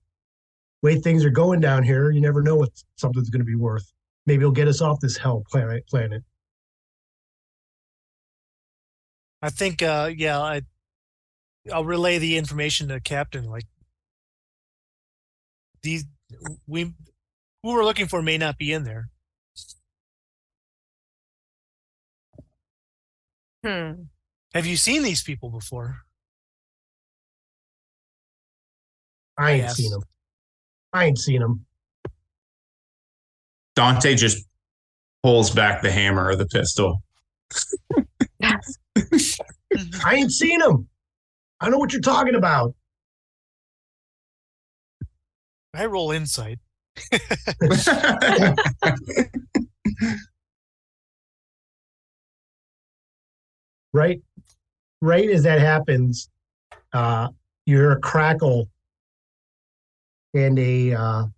Way things are going down here, you never know what something's going to be worth. Maybe it'll get us off this hell planet. I think, I'll relay the information to the captain. Like, who we're looking for may not be in there. Have you seen these people before? I ain't Yes. seen them. I ain't seen them. Dante just pulls back the hammer or the pistol. I ain't seen them. I know what you're talking about. I roll insight. Right as that happens, you hear a crackle and a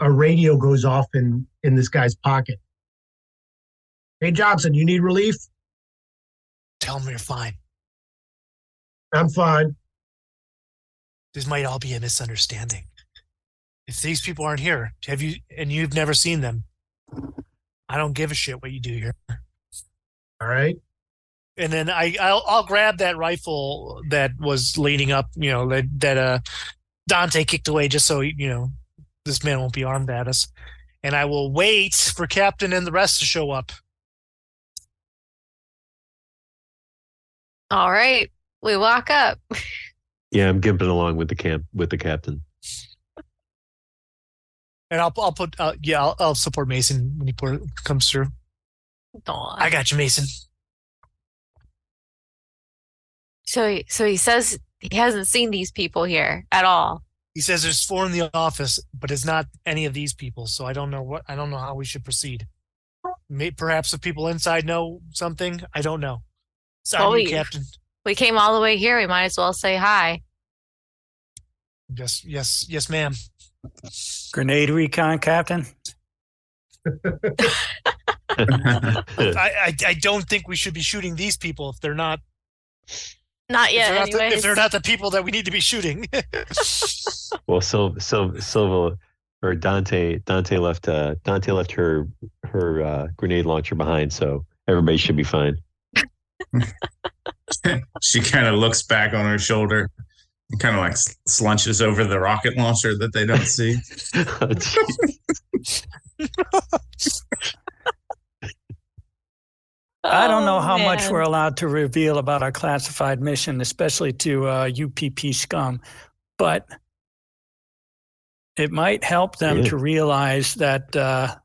radio goes off in this guy's pocket. Hey, Johnson, you need relief? Tell them you're fine. I'm fine. This might all be a misunderstanding. If these people aren't here, you've never seen them, I don't give a shit what you do here. All right. And then I'll grab that rifle that was leaning up, that Dante kicked away, just so this man won't be armed at us. And I will wait for Captain and the rest to show up. All right, we walk up. Yeah, I'm gimping along with the captain. And I'll support Mason when he comes through. Aw. I got you, Mason. So he says he hasn't seen these people here at all. He says there's 4 in the office, but it's not any of these people. So I don't know how we should proceed. Perhaps the people inside know something. I don't know. Well, Sorry, Captain. we came all the way here. We might as well say hi. Yes, ma'am. Grenade recon, Captain. I don't think we should be shooting these people if they're not. Not yet. If they're not the people that we need to be shooting. Well, Silva or Dante left her grenade launcher behind, so everybody should be fine. She kind of looks back on her shoulder and kind of like slunches over the rocket launcher that they don't see. I don't know how much man. we're allowed to reveal about our classified mission, especially to UPP scum, but it might help them to realize that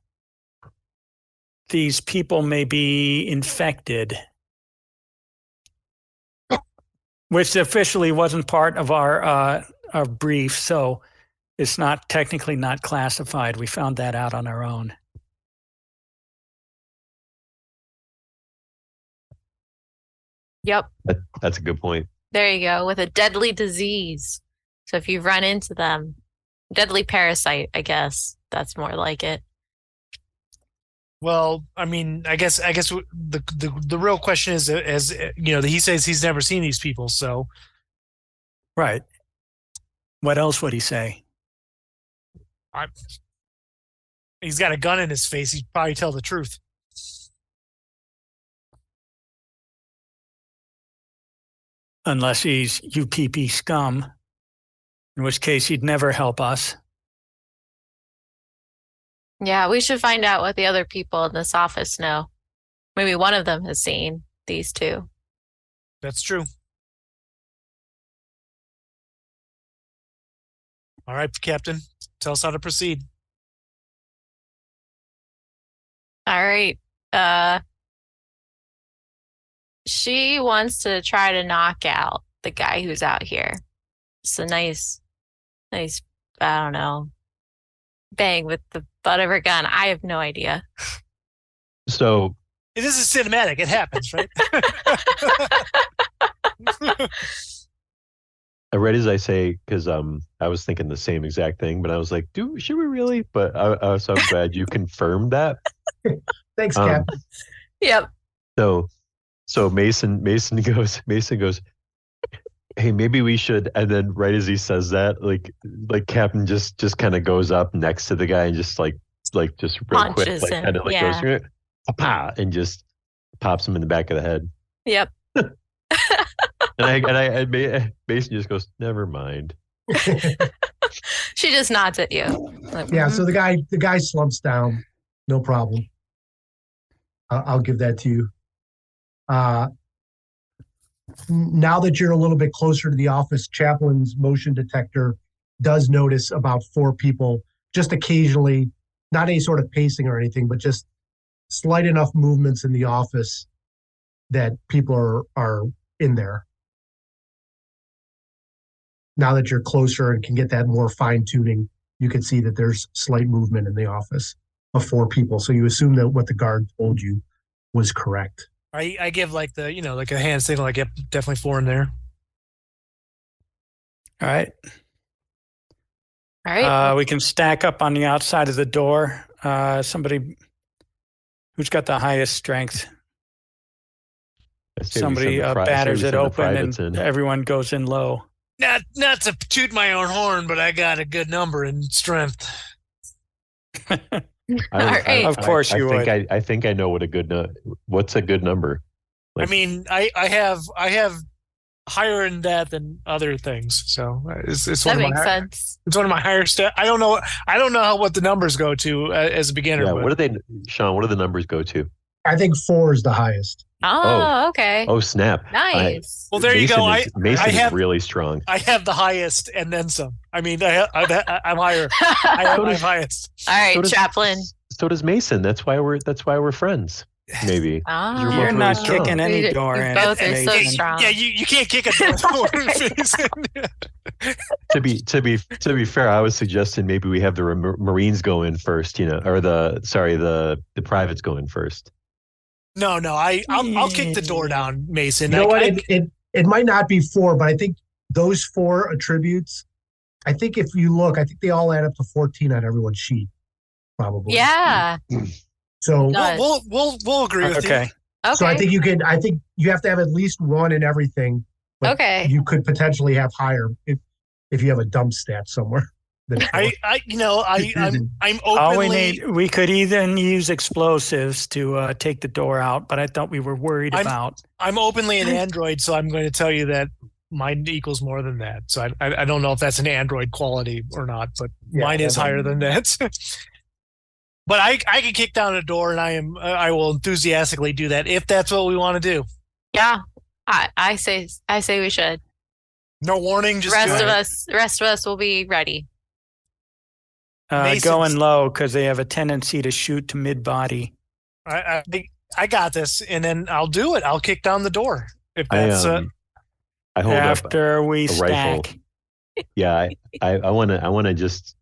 these people may be infected, which officially wasn't part of our brief, so it's not technically not classified. We found that out on our own. Yep. That's a good point. There you go. With a deadly disease. So if you run into them, deadly parasite, I guess that's more like it. Well, I mean, I guess the real question is, as you know, he says he's never seen these people. So, right. What else would he say? He's got a gun in his face. He'd probably tell the truth. Unless he's UPP scum, in which case he'd never help us. Yeah, we should find out what the other people in this office know. Maybe one of them has seen these two. That's true. All right, Captain. Tell us how to proceed. All right. She wants to try to knock out the guy who's out here. It's a nice, I don't know, bang with the butt of her gun. I have no idea. So It is a cinematic. It happens, right? I read as I say, because I was thinking the same exact thing, but I was like, should we really? But so I'm glad you confirmed that. Thanks, Captain. Yep. So Mason goes, hey, maybe we should. And then right as he says that, like Captain just kind of goes up next to the guy and just just real Punches quick, him, kind of yeah. goes, "Pa," and just pops him in the back of the head. Yep. And Mason just goes, never mind. She just nods at you. Like, Yeah, so the guy slumps down. No problem. I'll give that to you. Now that you're a little bit closer to the office, Chaplain's motion detector does notice about 4 people, just occasionally, not any sort of pacing or anything, but just slight enough movements in the office that people are in there. Now that you're closer and can get that more fine tuning, you can see that there's slight movement in the office of 4 people. So you assume that what the guard told you was correct. I give like a hand signal, like, yep, definitely 4 in there. All right. all right. We can stack up on the outside of the door. Somebody who's got the highest strength. I say we Somebody send the batters it send the open and privates in. everyone goes in low. Not to toot my own horn, but I got a good number in strength. Of course you would. I think I know what what's a good number. I mean, I have higher in that than other things, so it's That one of makes my sense. it's one of my higher stat. I don't know what the numbers go to as a beginner. Yeah, but what do they, Sean? What do the numbers go to? I think 4 is the highest. Oh, okay. Oh, snap! Nice. well, there you go. Mason I have is really strong. I have the highest and then some. I mean, I'm higher. I have highest. All right, So does- Chaplain. So does Mason. That's why we're friends. maybe. Ah, You're You're both not really strong. kicking any You- door you in. both are so Mason. strong. Yeah, you can't kick a door. To be fair, I was suggesting maybe we have the Marines go in first, or the privates go in first. No, I'll kick the door down, Mason. You know what? It might not be 4, but I think those 4 attributes, I think if you look, I think they all add up to 14 on everyone's sheet, probably. Yeah. So, Does. We'll agree with you. Okay. Okay. so I think you have to have at least 1 in everything. But Okay. you could potentially have higher if you have a dump stat somewhere. than 4. I'm All we openly. we could even use explosives to take the door out, but I thought we were worried about. I'm openly an android, so I'm going to tell you that mine equals more than that. So I don't know if that's an android quality or not, but Yeah, mine is higher than that. But I can kick down a door, and I will enthusiastically do that if that's what we want to do. Yeah. I say we should. No warning, just Rest do of it. us will be ready. Mason's- Going low because they have a tendency to shoot to mid-body. I got this, and then I'll do it. I'll kick down the door if I that's. I hold After we a rifle. stack. Yeah, I want to just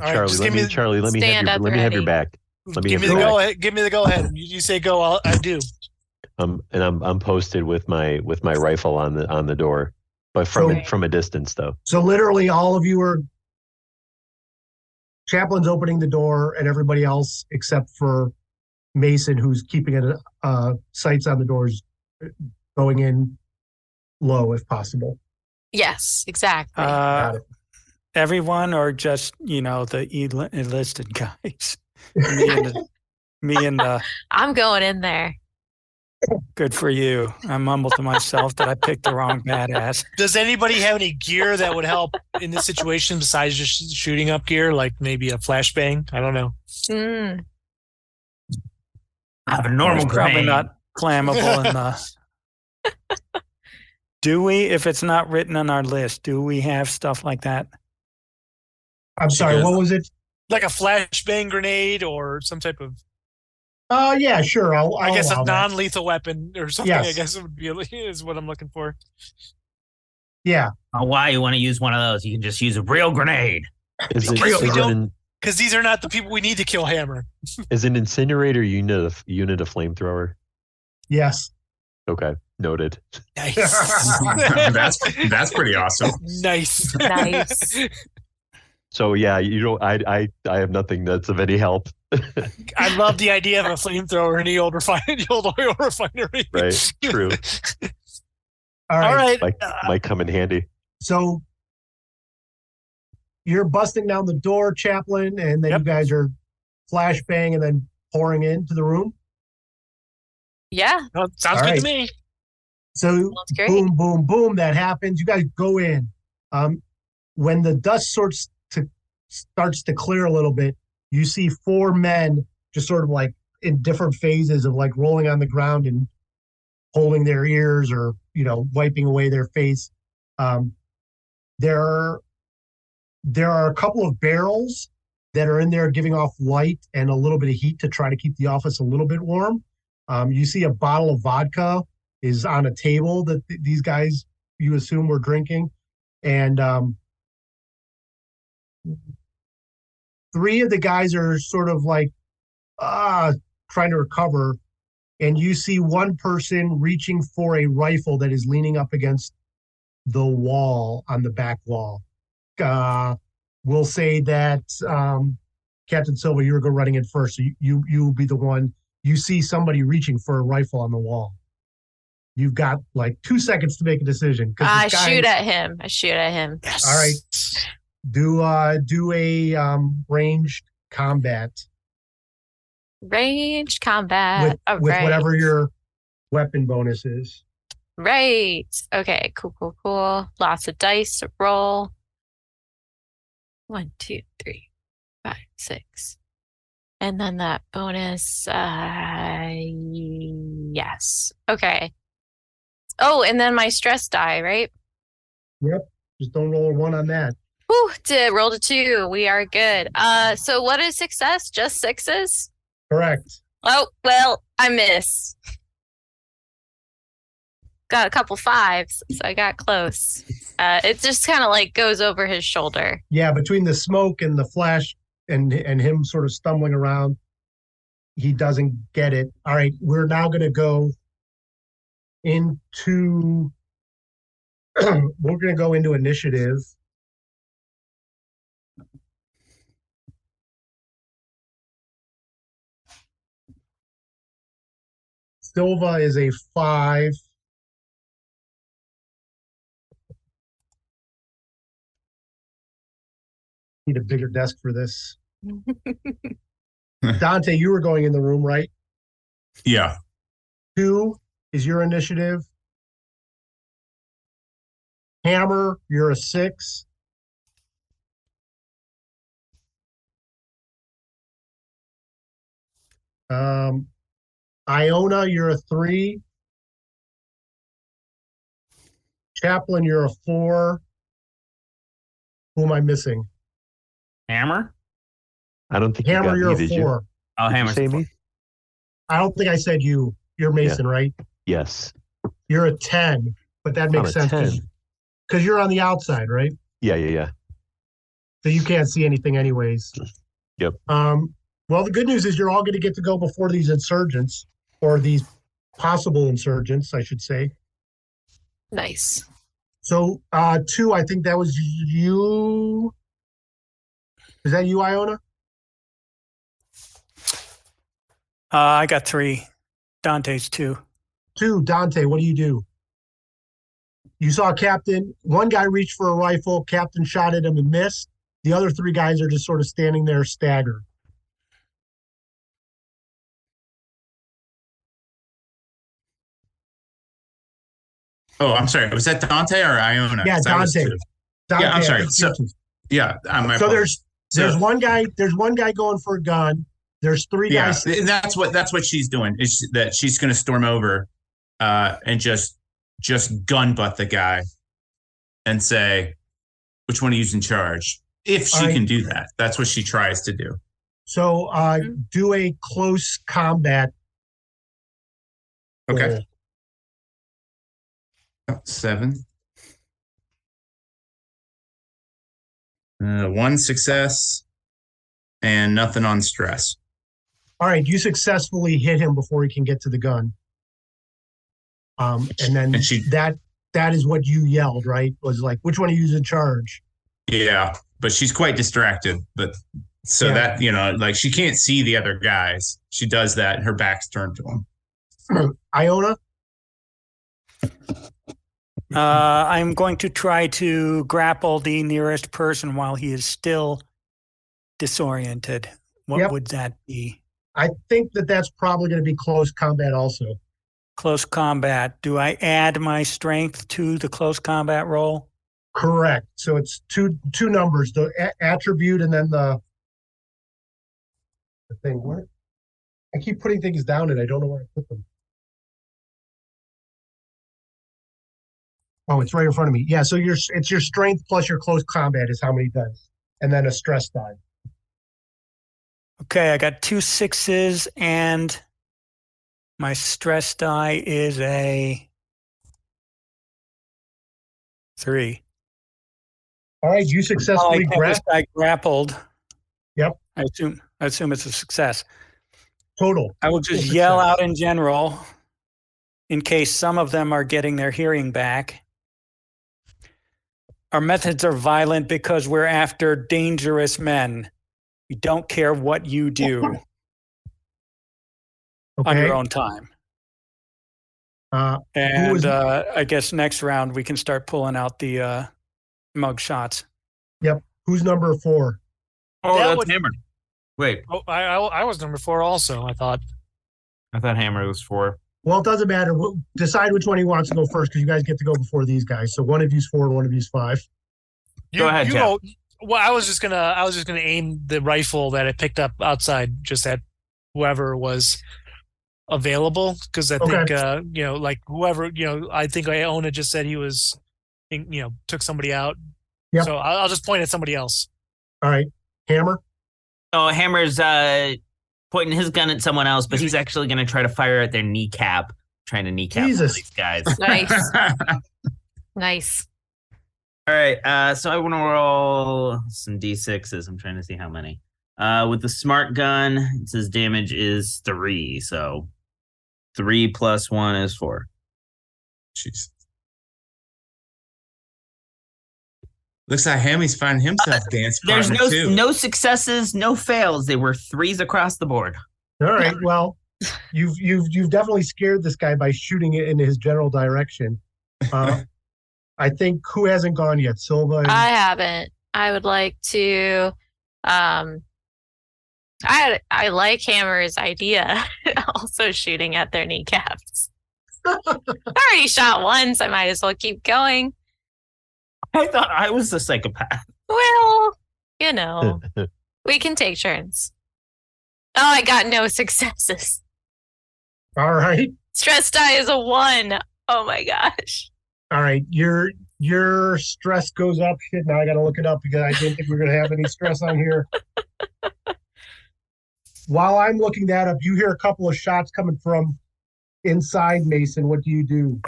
All right, Charlie. just let give me me- Charlie. Let me Stand up have your ready. back. Let me Give have me the your back. go ahead. Give me the go ahead. You say go. I do. And I'm posted with my rifle on the door, but from a distance though. So literally all of you are Chaplain's opening the door and everybody else except for Mason, who's keeping it sights on the doors, going in low if possible. Yes, exactly. Got it. Everyone or just, the enlisted guys? me and the I'm going in there. good for you. I mumbled to myself that I picked the wrong badass. Does anybody have any gear that would help in this situation besides just shooting up gear, like maybe a flashbang? I don't know. Mm. I have a normal It's probably grenade. not flammable in the. Do we, if it's not written on our list, do we have stuff like that? I'm sorry, what was it? Like a flashbang grenade or some type of, Yeah, sure. I guess, allow a that. non-lethal weapon or something. Yes. I guess it would be is what I'm looking for. Yeah. Oh, why you want to use one of those? You can just use a real grenade. Is it, Real- is, real- it an, Because these are not the people we need to kill Hammer. is an incinerator unit a flamethrower? Yes. Okay, noted. Nice. That's pretty awesome. Nice. Nice. So yeah, I have nothing that's of any help. I love the idea of a flamethrower in the old oil refinery. Right, true. All All right. right. Might come in handy. So you're busting down the door, Chaplain, and then Yep. you guys are flashbang and then pouring into the room. Yeah, No, sounds All good right. to me. So that's great. boom, boom, boom, that happens. You guys go in. When the dust starts to clear a little bit, you see 4 men just sort of like in different phases of like rolling on the ground and holding their ears or, wiping away their face. There are a couple of barrels that are in there giving off light and a little bit of heat to try to keep the office a little bit warm. You see a bottle of vodka is on a table that these guys, you assume, were drinking. And 3 of the guys are sort of like trying to recover. And you see one person reaching for a rifle that is leaning up against the wall on the back wall. We'll say that Captain Silva, you were go running in first. So you will be the one. You see somebody reaching for a rifle on the wall. You've got like 2 seconds to make a decision. I shoot at him. Yes. All right. Do a ranged combat Ranged combat. with whatever your weapon bonus is. Right. Okay. Cool. Lots of dice to roll. 1, 2, 3, 5, 6. And then that bonus. Yes. Okay. Oh, and then my stress die, right? Yep. Just don't roll a 1 on that. Whew, rolled a 2. We are good. So what is success? Just 6s? Correct. Oh, well, I miss. Got a couple fives, so I got close. It just kind of like goes over his shoulder. Yeah, between the smoke and the flash and him sort of stumbling around, he doesn't get it. All right, we're now going to go into we're going to go into initiative. Silva is a 5. Need a bigger desk for this. Dante, you were going in the room, right? Yeah. 2 is your initiative. Hammer, you're a 6. Iona, you're a 3. Chaplain, you're a 4. Who am I missing? Hammer? I don't think Hammer, you you're got me, a did you? 4. Oh, Did you Hammer's say a four. me? I don't think I said you. You're Mason, right? Yes. You're a 10, but that makes I'm a sense 10. because you're on the outside, right? Yeah. So you can't see anything anyways. Yep. Well, the good news is you're all going to get to go before these insurgents, or these possible insurgents, I should say. Nice. So 2, I think that was you. Is that you, Iona? I got 3. Dante's 2. 2, Dante, what do you do? You saw Captain, one guy reached for a rifle, Captain shot at him and missed. The other 3 guys are just sort of standing there staggered. Oh, I'm sorry. Was that Dante or Iona? Yeah, 'Cause I was Dante. too. Dante, Yeah, I'm I sorry. think So, you too. yeah, my So apologies. there's one guy going for a gun. There's 3 Yeah, guys. and that's what she's doing. Is that she's going to storm over, and just gun butt the guy, and say, which one of you's in charge? If she All right. can do that, that's what she tries to do. So do a close combat. Okay. 7. 1 success, and nothing on stress. All right, you successfully hit him before he can get to the gun. And then And she- that is what you yelled, right? Was like, which one of you is in charge? Yeah, but she's quite distracted. But so Yeah. that like she can't see the other guys. She does that, and her back's turned to them. Iona? I'm going to try to grapple the nearest person while he is still disoriented. What Yep. would that be? I think that's probably going to be close combat also. Close combat. Do I add my strength to the close combat roll? Correct. So it's two numbers, the attribute and then the thing. Where I keep putting things down and I don't know where I put them. Oh, it's right in front of me. Yeah, so it's your strength plus your close combat is how many dice, and then a stress die. Okay, I got 2 6s and my stress die is a 3. All right, you successfully I grappled. Yep. I assume it's a success. Total. I will just Full yell success. out in general in case some of them are getting their hearing back. Our methods are violent because we're after dangerous men. We don't care what you do on your own time. And I guess next round we can start pulling out the mug shots. Yep. Who's number 4? Oh, That that's would- Hammer. Wait, Oh, I was number 4 also. I thought. I thought Hammer was 4. Well, it doesn't matter. We'll decide which one he wants to go first because you guys get to go before these guys. So one of you's 4 and one of you's 5. Go ahead, Jeff. Well, I was just gonna aim the rifle that I picked up outside just at whoever was available because I think like whoever I think Iona just said he was took somebody out. Yep. So I'll just point at somebody else. All right. Hammer? Oh, Hammer's pointing his gun at someone else, but he's actually going to try to fire at their kneecap, trying to kneecap all Jesus. these guys. Nice. Nice. All right, so I want to roll some d6s. I'm trying to see how many. With the smart gun, it says damage is 3, so 3 plus 1 is 4. Jeez. Looks like Hammy's finding himself dance partner There's too. no successes, no fails. They were 3s across the board. All right. Well, you've definitely scared this guy by shooting it in his general direction. I think who hasn't gone yet? Silva. I haven't. I would like to. I like Hammer's idea. Also shooting at their kneecaps. I already shot once. I might as well keep going. I thought I was the psychopath. Well, you know, we can take turns. Oh, I got no successes. All right. Stress die is a 1. Oh my gosh. All right. Your stress goes up. Shit. Now I got to look it up because I didn't think we were going to have any stress on here. While I'm looking that up, you hear a couple of shots coming from inside Mason. What do you do?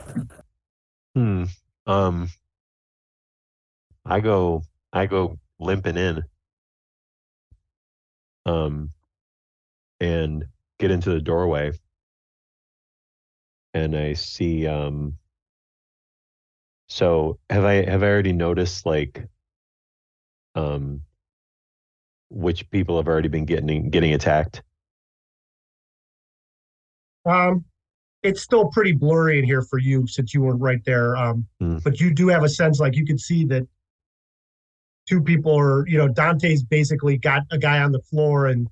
I go limping in. And get into the doorway. And I see so have I already noticed like which people have already been getting attacked? It's still pretty blurry in here for you since you weren't right there. But you do have a sense, like you can see that 2 people are, Dante's basically got a guy on the floor and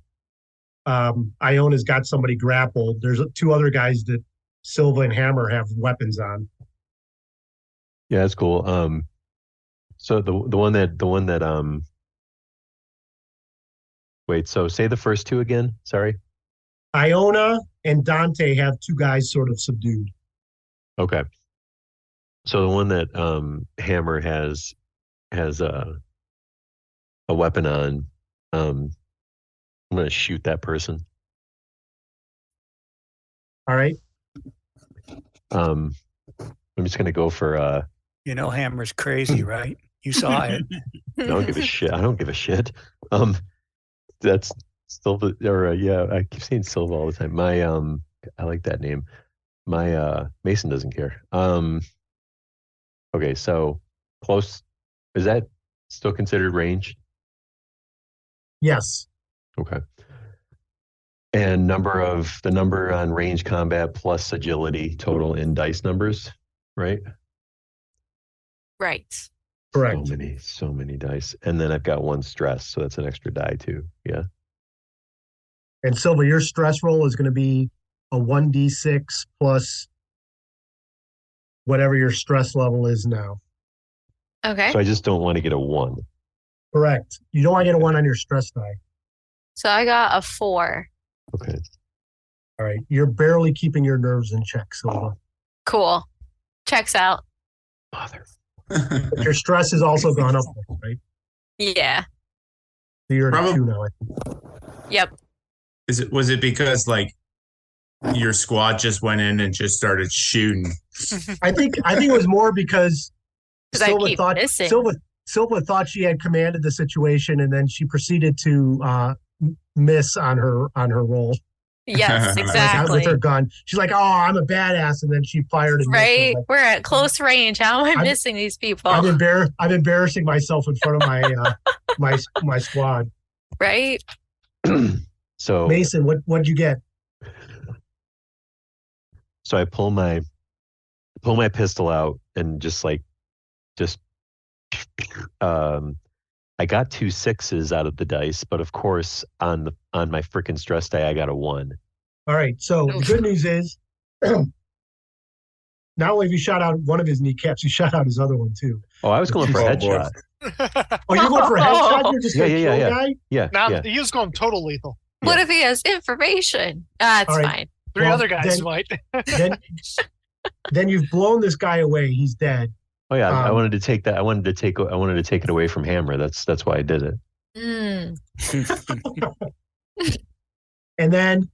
Iona's got somebody grappled. There's 2 other guys that Silva and Hammer have weapons on. Yeah, that's cool. So the one that wait, so say the first 2 again. Sorry. Iona and Dante have 2 guys sort of subdued. Okay. So the one that Hammer has a weapon on, I'm gonna shoot that person. All right. I'm just gonna go for Hammer's crazy, right? You saw it. I don't give a shit. I don't give a shit. That's Silva, or yeah, I keep saying Silva all the time. My I like that name. My Mason doesn't care. Okay, so close. Is that still considered range? Yes. Okay. And the number on range combat plus agility total in dice numbers, right? Right. Correct. So many dice. And then I've got 1 stress, so that's an extra die too. Yeah. And Silva, your stress roll is going to be a 1d6 plus whatever your stress level is now. Okay. So I just don't want to get a 1. Correct. You don't want to get a 1 on your stress die. So I got a 4. Okay. All right. You're barely keeping your nerves in check, Silva. Cool. Checks out. Mother. But your stress has also gone up, right? Yeah. So you're at Probably- 2 now, I think. Yep. Was it because like your squad just went in and just started shooting? I think it was more because Because I keep missing. Silva thought she had commanded the situation, and then she proceeded to miss on her roll. Yes, Like, exactly. with her gun. She's like, "Oh, I'm a badass," and then she fired. And missed. Right? Like, We're at close range. How am I I'm- missing these people? I'm embarrassing myself in front of my my squad. Right? So Mason, what'd you get? So I pull my pistol out and just I got 2 6s out of the dice, but of course on my freaking stress die I got a 1. All right. So the good news is, not only have you shot out one of his kneecaps, you shot out his other one too. Oh, I was going for Oh, headshot. Oh, you're going for a headshot? You're just gonna kill a guy? Yeah, Now yeah. he was going total lethal. What if he has information? That's All right. fine. 3 Well, other guys then- might. Then you've blown this guy away. He's dead. Oh yeah, I Um, wanted to take that. I wanted to take it away from Hammer. That's why I did it. Mm. And then,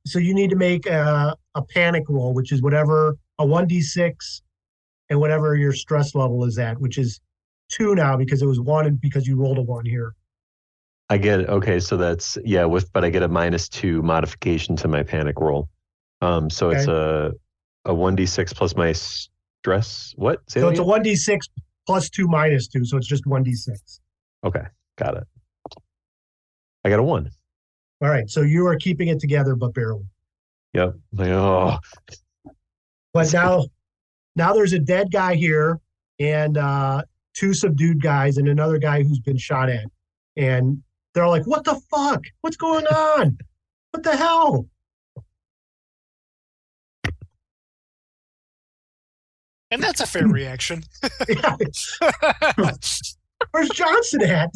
so you need to make a panic roll, which is whatever a 1d6 and whatever your stress level is at, which is 2 now because it was 1 and because you rolled a 1 here. I get okay, so that's but I get a -2 modification to my panic roll. So it's a 1d6 plus my stress. What? So it's a 1d6 plus 2 minus 2, so it's just 1d6. Okay, got it. I got a 1. All right, so you are keeping it together, but barely. Yep. Like, But now there's a dead guy here and 2 subdued guys and another guy who's been shot at. And they're like, what the fuck? What's going on? What the hell? And that's a fair reaction. Yeah. Where's Johnson at?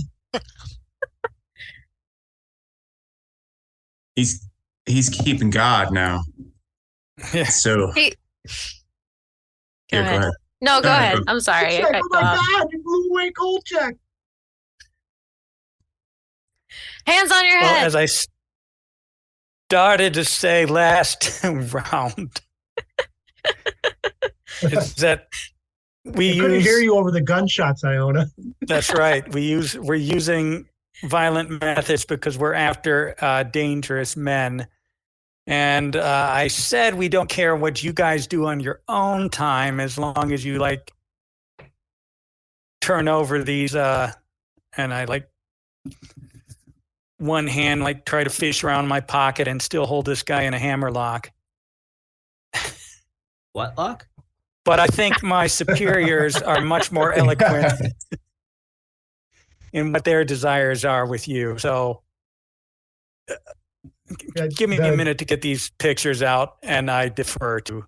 He's keeping God now. Yeah. So Go ahead. No, go ahead. I'm sorry. I Check, cut oh you my off. God, you blew away Kolchak. Hands on your Well, head. as I started to say last round, is that we I couldn't use. hear you over the gunshots, Iona. That's right. We're using violent methods because we're after dangerous men. And I said we don't care what you guys do on your own time as long as you turn over these and I one hand try to fish around my pocket and still hold this guy in a hammer lock. What lock? But I think my superiors are much more eloquent in what their desires are with you. So give me a minute to get these pictures out, and I defer to.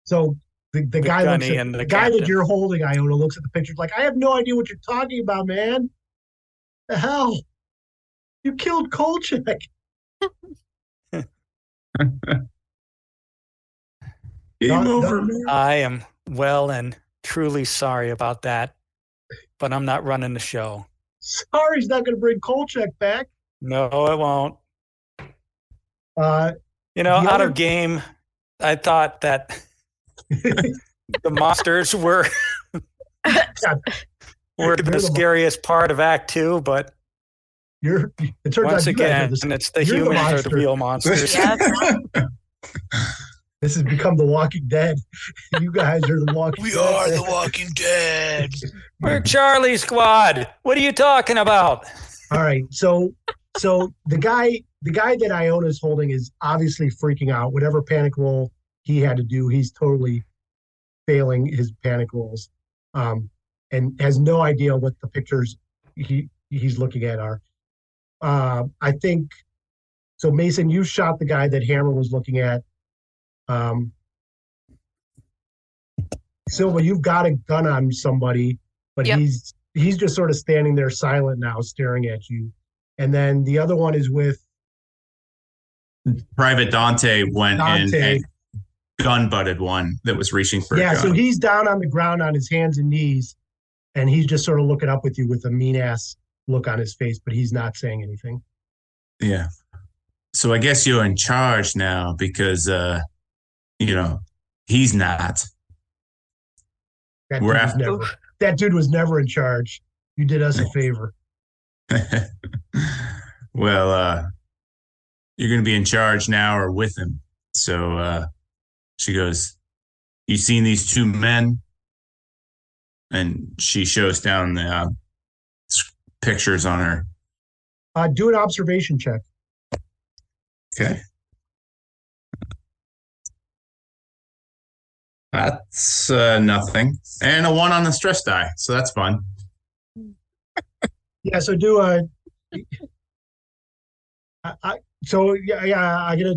So the guy looks Gunny at, and the the guy captain. that you're holding, Iona, looks at the pictures like, I have no idea what you're talking about, man. The hell? You killed Kolchak. Game No, over, no. man. I am well and truly sorry about that, but I'm not running the show. Sorry, he's not going to bring Kolchak back. No, it won't. Uh, You know, The out other- of game, I thought that the monsters were You're the the- scariest part of Act 2, but it turns once out you guys are again, the, it's the you're the humans are monster. the real monsters. Yep. This has become The Walking Dead. You guys are The Walking We Dead. are the Walking Dead. We're Charlie Squad. What are you talking about? All right, so the guy that Iona's holding is obviously freaking out. Whatever panic roll he had to do, he's totally failing his panic rolls, and has no idea what the pictures he's looking at are. I think so. Mason, you shot the guy that Hammer was looking at. Silva, you've got a gun on somebody, but Yep. he's just sort of standing there silent now, staring at you. And then the other one is with Private Dante went in Dante. and gun butted one that was reaching for a Yeah, gun. so he's down on the ground on his hands and knees, and he's just sort of looking up with you with a mean ass look on his face, but he's not saying anything. Yeah. So I guess you're in charge now because he's not. That We're dude, was after- never, that dude was never in charge. You did us a favor. Well, you're going to be in charge now or with him. So she goes, you seen these 2 men? And she shows down the pictures on her. Do an observation check. Okay. That's nothing. And a 1 on the stress die. So that's fun. Yeah, so do a. I get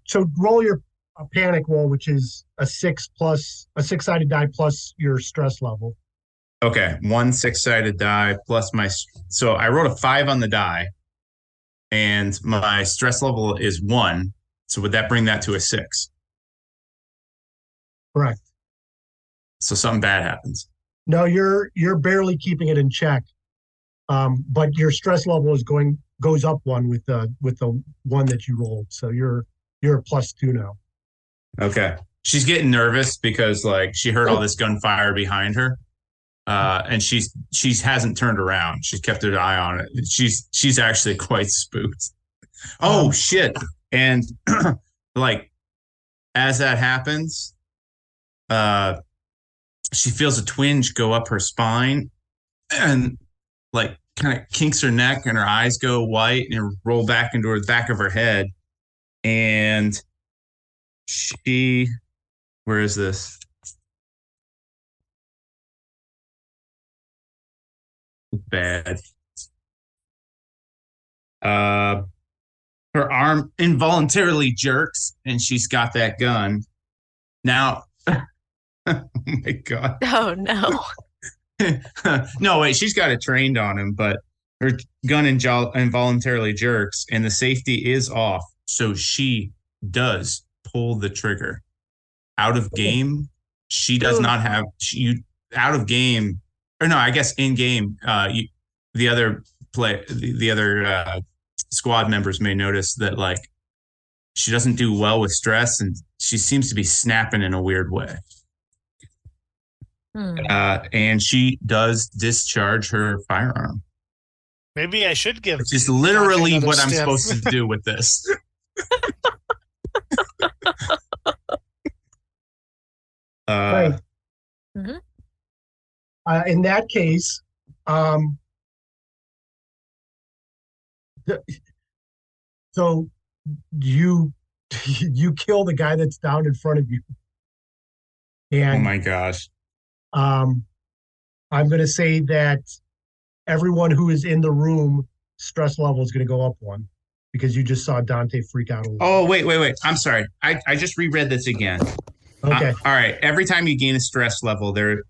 so roll your panic roll, which is a 6-sided die plus your stress level. Okay. 1 6-sided die plus so I rolled a 5 on the die and my stress level is 1. So would that bring that to a 6? Correct. So something bad happens. No, you're barely keeping it in check. But your stress level goes up one with the one that you rolled. So you're a +2 now. Okay. She's getting nervous because like she heard all this gunfire behind her. And she hasn't turned around. She's kept her eye on it. She's actually quite spooked. Oh shit. And like as that happens, she feels a twinge go up her spine and like kind of kinks her neck and her eyes go white and roll back into the back of her head. And where is this? Bad. Her arm involuntarily jerks and she's got that gun. Now, oh my God. Oh, no. No, wait, she's got it trained on him, but her gun involuntarily jerks and the safety is off. So she does pull the trigger. Out of game, she does not have out of game, or no, I guess in game, the other squad members may notice that like she doesn't do well with stress and she seems to be snapping in a weird way. And she does discharge her firearm. Maybe I should give. Which is literally another what I'm step. supposed to do with this. Right. Mhm. In that case, so you kill the guy that's down in front of you, Oh and my gosh. I'm going to say that everyone who is in the room stress level is going to go up one because you just saw Dante freak out a little. Oh, wait. I'm sorry. I just reread this again. Okay. All right. Every time you gain a stress level, there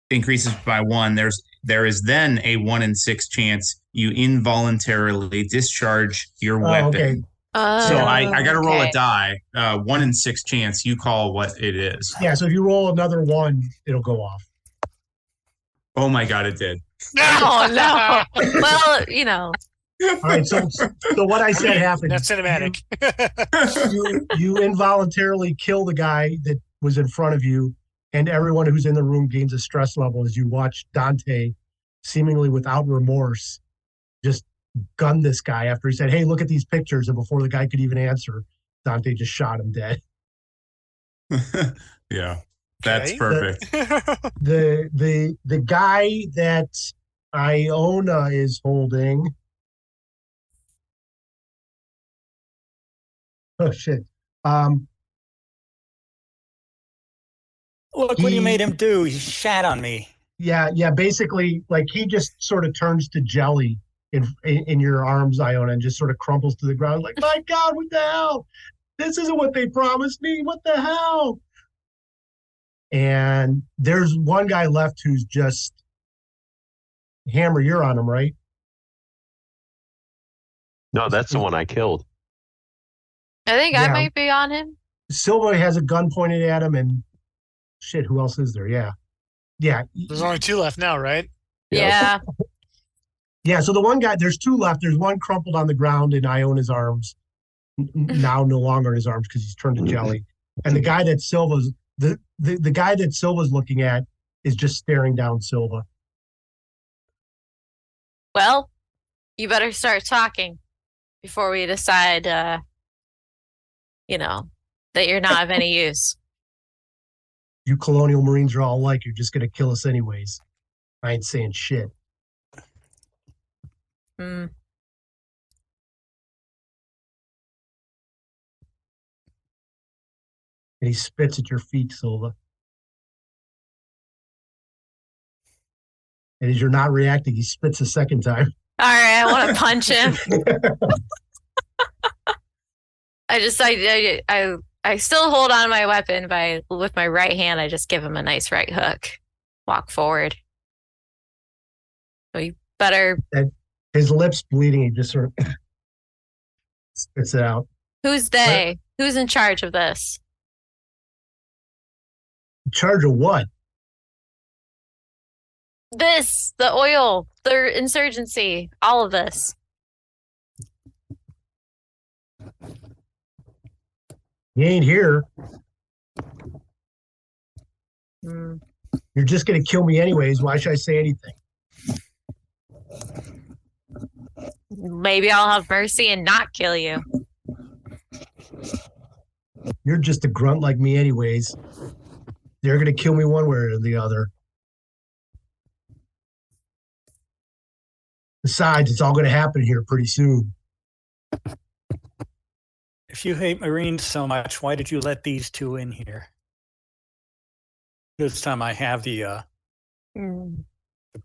increases by 1. There is then a 1 in 6 chance you involuntarily discharge your weapon. Okay. So I got to roll a okay. die. 1 in 6 chance. You call what it is. Yeah. So if you roll another 1, it'll go off. Oh my God, it did. Oh, no. Well, you know. All right. So what I said happened. That's cinematic. You involuntarily kill the guy that was in front of you, and everyone who's in the room gains a stress level as you watch Dante, seemingly without remorse, just gun this guy after he said, "Hey, look at these pictures," and before the guy could even answer, Dante just shot him dead. Yeah, that's Okay. perfect. The guy that Iona is holding. Oh shit. Look what you made him do. He shat on me. Yeah. Basically, like he just sort of turns to jelly in your arms, Iona, and just sort of crumples to the ground. Like, my God, what the hell? This isn't what they promised me. What the hell? And there's one guy left who's just Hammer. You're on him, right? No, that's the one I killed. I think Yeah. I might be on him. Silva has a gun pointed at him, and shit, who else is there? Yeah. There's only 2 left now, right? Yeah. Yeah, so the one guy, there's 2 left. There's one crumpled on the ground in Iona's arms. Now no longer in his arms because he's turned to jelly. And the guy that Silva's the guy that Silva's looking at is just staring down Silva. Well, you better start talking before we decide, that you're not of any use. You colonial Marines are all alike. You're just gonna kill us anyways. I ain't saying shit. Mm. And he spits at your feet, Silva. And as you're not reacting, he spits a second time. All right, I want to punch him. I still hold on to my weapon with my right hand. I just give him a nice right hook. Walk forward. So you better. His lips bleeding. He just sort of spits it out. Who's they? Who's in charge of this? In charge of what? The oil the insurgency, all of this. He ain't here. Mm. You're just going to kill me anyways. Why should I say anything? Maybe I'll have mercy and not kill you. You're just a grunt like me anyways. They're going to kill me one way or the other. Besides, it's all going to happen here pretty soon. If you hate Marines so much, why did you let these two in here? This time I have the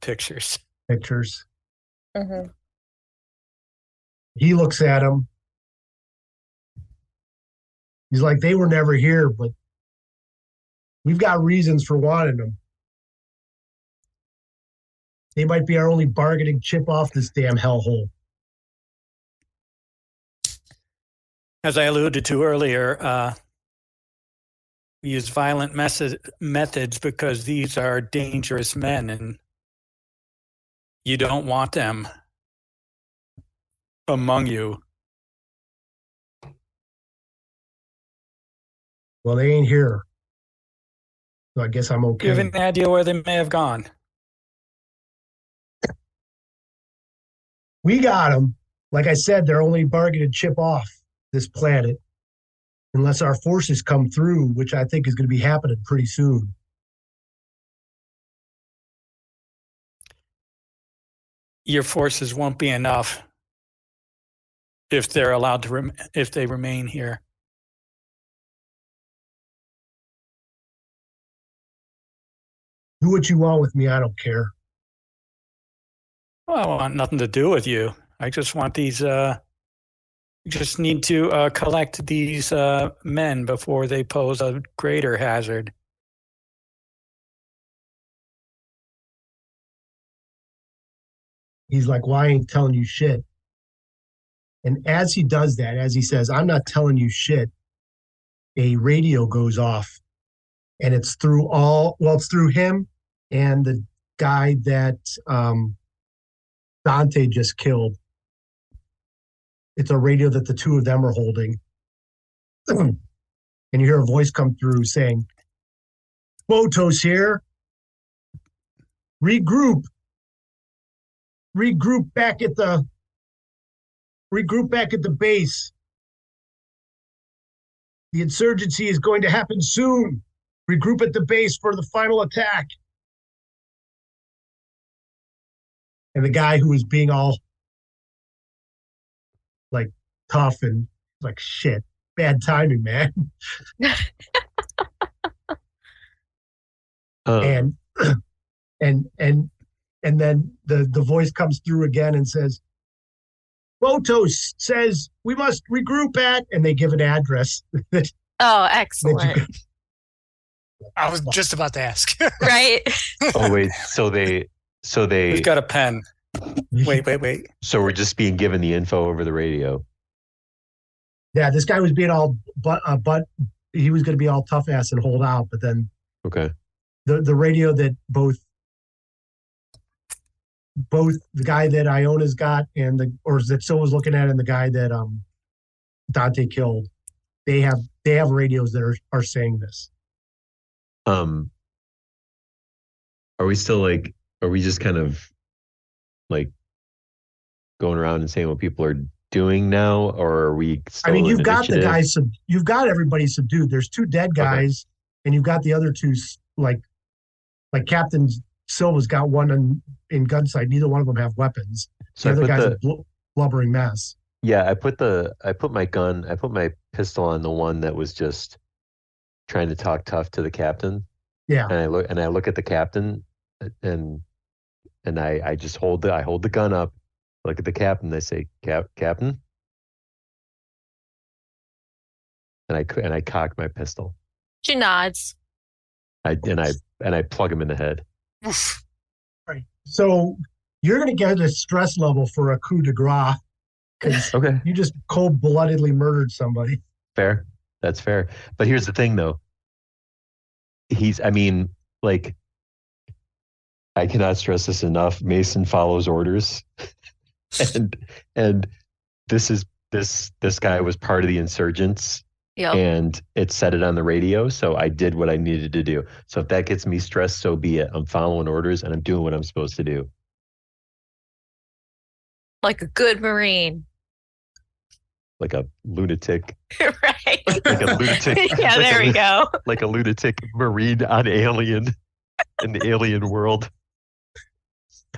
pictures. Pictures. Mm-hmm. He looks at him. He's like, they were never here, but we've got reasons for wanting them. They might be our only bargaining chip off this damn hellhole. As I alluded to earlier, we use violent methods because these are dangerous men and you don't want them among you. Well, they ain't here. So I guess I'm okay. Do you have any idea where they may have gone? We got them. Like I said, they're only bargaining chip off this planet unless our forces come through, which I think is going to be happening pretty soon. Your forces won't be enough if they're allowed to if they remain here. Do what you want with me. I don't care. Well, I want nothing to do with you. I just want these. We just need to collect these men before they pose a greater hazard. He's like, well, I ain't telling you shit. And as he does that, as he says, I'm not telling you shit, a radio goes off. And it's through it's through him and the guy that Dante just killed. It's a radio that the two of them are holding. And you hear a voice come through saying, Photos here. Regroup back at the base. The insurgency is going to happen soon. Regroup at the base for the final attack. And the guy who was being all like tough and like, shit, bad timing, man. And then the voice comes through again and says, Photos says we must regroup at, and they give an address. Oh, excellent. I was just about to ask. Right. Oh wait, so they Who's got a pen? Wait. So we're just being given the info over the radio. Yeah, this guy was being all but he was going to be all tough ass and hold out, but then Okay. The radio that both the guy that Iona's got and that Silva's looking at and the guy that Dante killed, they have radios that are saying this. Are we still are we just kind of like going around and saying what people are doing now, or are we still I mean, you've got initiative? the guys, you've got everybody subdued. There's two dead guys, and you've got the other two, like Captain Silva's got one in gunsight. Neither one of them have weapons. So the other guy's a blubbering mess. Yeah, I put my pistol on the one that was just trying to talk tough to the captain. Yeah. And I look at the captain and I just hold the gun up, look at the captain, I say, Captain. And I cock my pistol. She nods. I plug him in the head. Right. So you're going to get a stress level for a coup de grace because you just cold-bloodedly murdered somebody. Fair. That's fair. But here's the thing, though. I cannot stress this enough. Mason follows orders, and this guy was part of the insurgents, Yep. and it said it on the radio. So I did what I needed to do. So if that gets me stressed, so be it. I'm following orders and I'm doing what I'm supposed to do. Like a good Marine. Like a lunatic. Right. Like a lunatic. Yeah, like there we go. Like a lunatic Marine on Alien in the Alien world.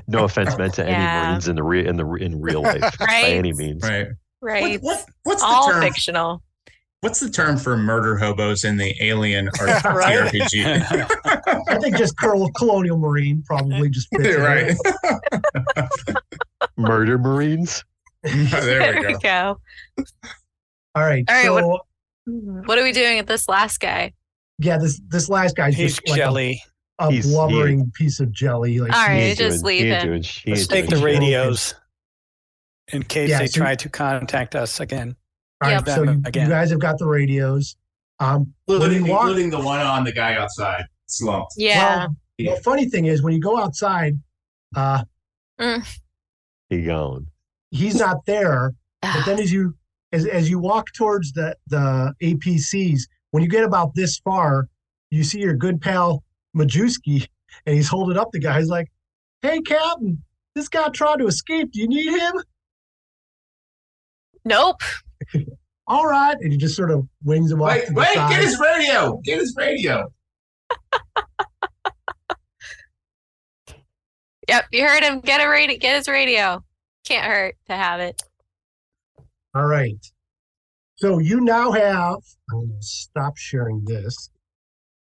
No offense meant to any Yeah. Marines in real life by Right. any means. Right. Right. What's All the term? fictional. What's the term for murder hobos in the Alien or Right. TTRPG? I think just Colonial Marine probably just fits in. Right. Murder Marines. There we go. go. All right. All right, So What are we doing with this last guy? yeah, this last guy's He's just like jelly. a He's- blubbering piece of jelly. Like All He right, ain't just doing- leave he ain't him. doing- he Let's ain't take the doing shit. radios in case Yeah, they so- try to contact us again. All right, Yep. so you Again. guys have got the radios. When Including, you walk, including the one on the guy outside. Slumped. Yeah. well, funny thing is when you go outside, He gone. he's not there. But then as you walk towards the APCs, when you get about this far, you see your good pal Majewski, and he's holding up the guy. He's like, "Hey, Captain, this guy tried to escape. Do you need him?" Nope. All right, and he just sort of wings him off to the side. Get his radio. Get his radio. Yep, you heard him. Get his radio. Can't hurt to have it. All right. So you now have. I'm going to stop sharing this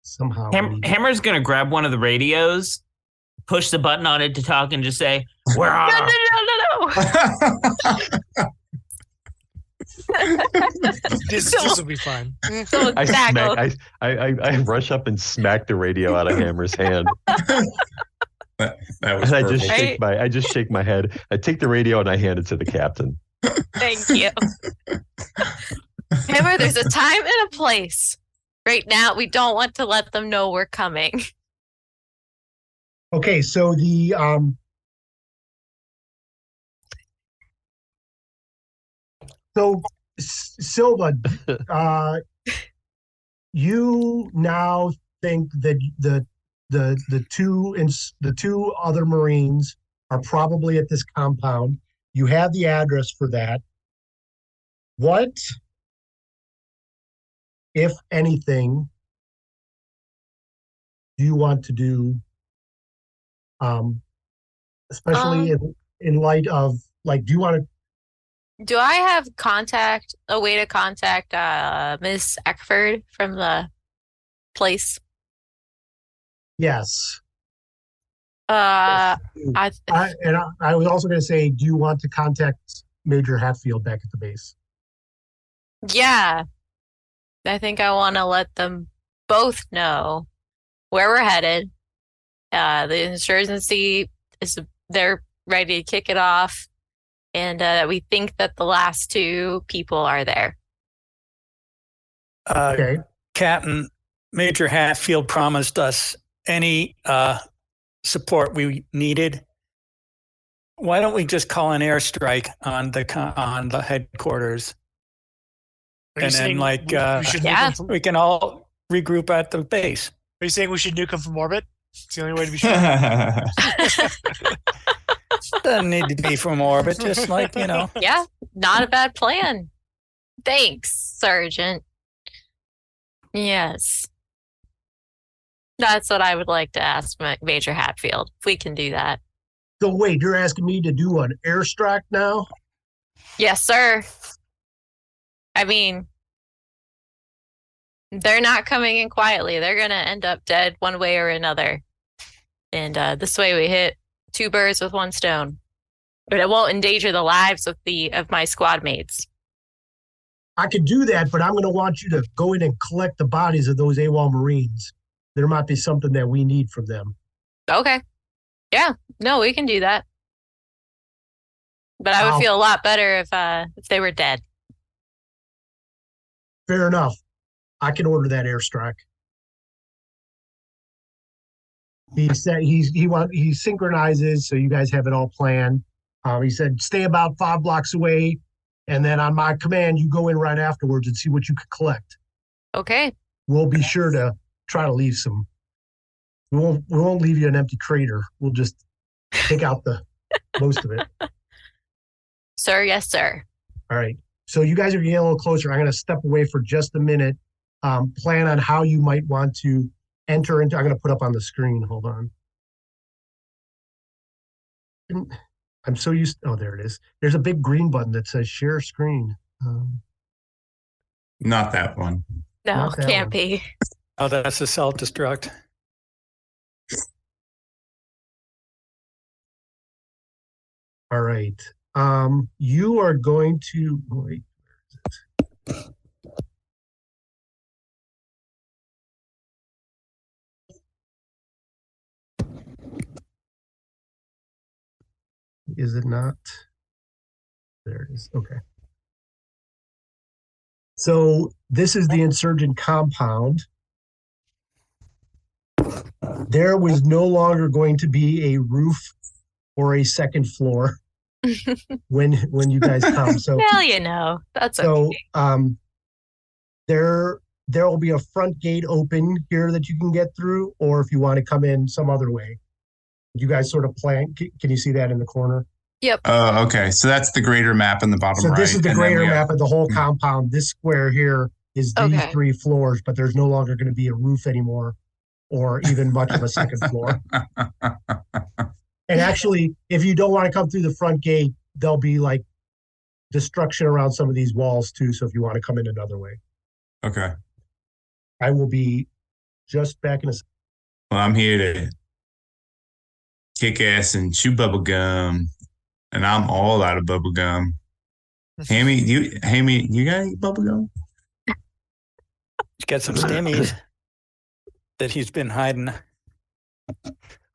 somehow. Hammer's gonna grab one of the radios, push the button on it to talk, and just say, "Where are?" No. This will be fine. So I tackle. smack. I rush up and smack the radio out of Hammer's hand. That was And I perfect. just shake my head. I take the radio and I hand it to the captain. Thank you. Hammer, there's a time and a place. Right now, we don't want to let them know we're coming. Okay, so the Silva, you now think that the two other Marines are probably at this compound. You have the address for that. What, if anything, do you want to do? Especially in light of, like, do you want to? Do I have a way to contact Miss Eckford from the place? Yes. I I was also going to say, do you want to contact Major Hatfield back at the base? Yeah. I think I want to let them both know where we're headed. The insurgency they're ready to kick it off, and we think that the last two people are there. Okay. Captain Major Hatfield promised us any support we needed. Why don't we just call an airstrike on the headquarters, Are you and then saying like we should nuke Yeah. them from, we can all regroup at the base. Are you saying we should nuke them from orbit? It's the only way to be sure. Doesn't need to be from orbit, just like Yeah, not a bad plan. Thanks, Sergeant. Yes. That's what I would like to ask Major Hatfield, if we can do that. So wait, you're asking me to do an airstrike now? Yes, sir. I mean, they're not coming in quietly. They're going to end up dead one way or another. And this way we hit two birds with one stone. But it won't endanger the lives of my squad mates. I could do that, but I'm going to want you to go in and collect the bodies of those AWOL Marines. There might be something that we need from them. Okay. Yeah. No, we can do that. But I would Wow. feel a lot better if they were dead. Fair enough. I can order that airstrike. He said he synchronizes, so you guys have it all planned. He said stay about 5 blocks away, and then on my command, you go in right afterwards and see what you can collect. Okay. We'll be sure to try to leave some. We won't leave you an empty crater. We'll just take out the most of it. Sir, yes, sir. All right. So you guys are getting a little closer. I'm going to step away for just a minute. Plan on how you might want to enter into. I'm going to put up on the screen. Hold on. I'm so used. Oh, there it is. There's a big green button that says share screen. Not that one. No, Not that can't one. be. Oh, that's a self-destruct. All right. You are going to wait. Where is it? Is it not? There it is. Okay. So this is the insurgent compound. There was no longer going to be a roof or a second floor when you guys come. So Well, you know, that's okay. There will be a front gate open here that you can get through, or if you want to come in some other way. You guys sort of plan. Can you see that in the corner? Yep. Oh, okay. So that's the greater map in the bottom So right. this is the and then greater we have- map of the whole compound. This square here is these Okay. 3 floors, but there's no longer going to be a roof anymore, or even much of a second floor. And actually, if you don't want to come through the front gate, there'll be like destruction around some of these walls too. So if you want to come in another way, Okay. I will be just back in a. Well, I'm here to kick ass and chew bubble gum, and I'm all out of bubble gum. Hammy, you got any bubble gum? He's got some stimmies that he's been hiding.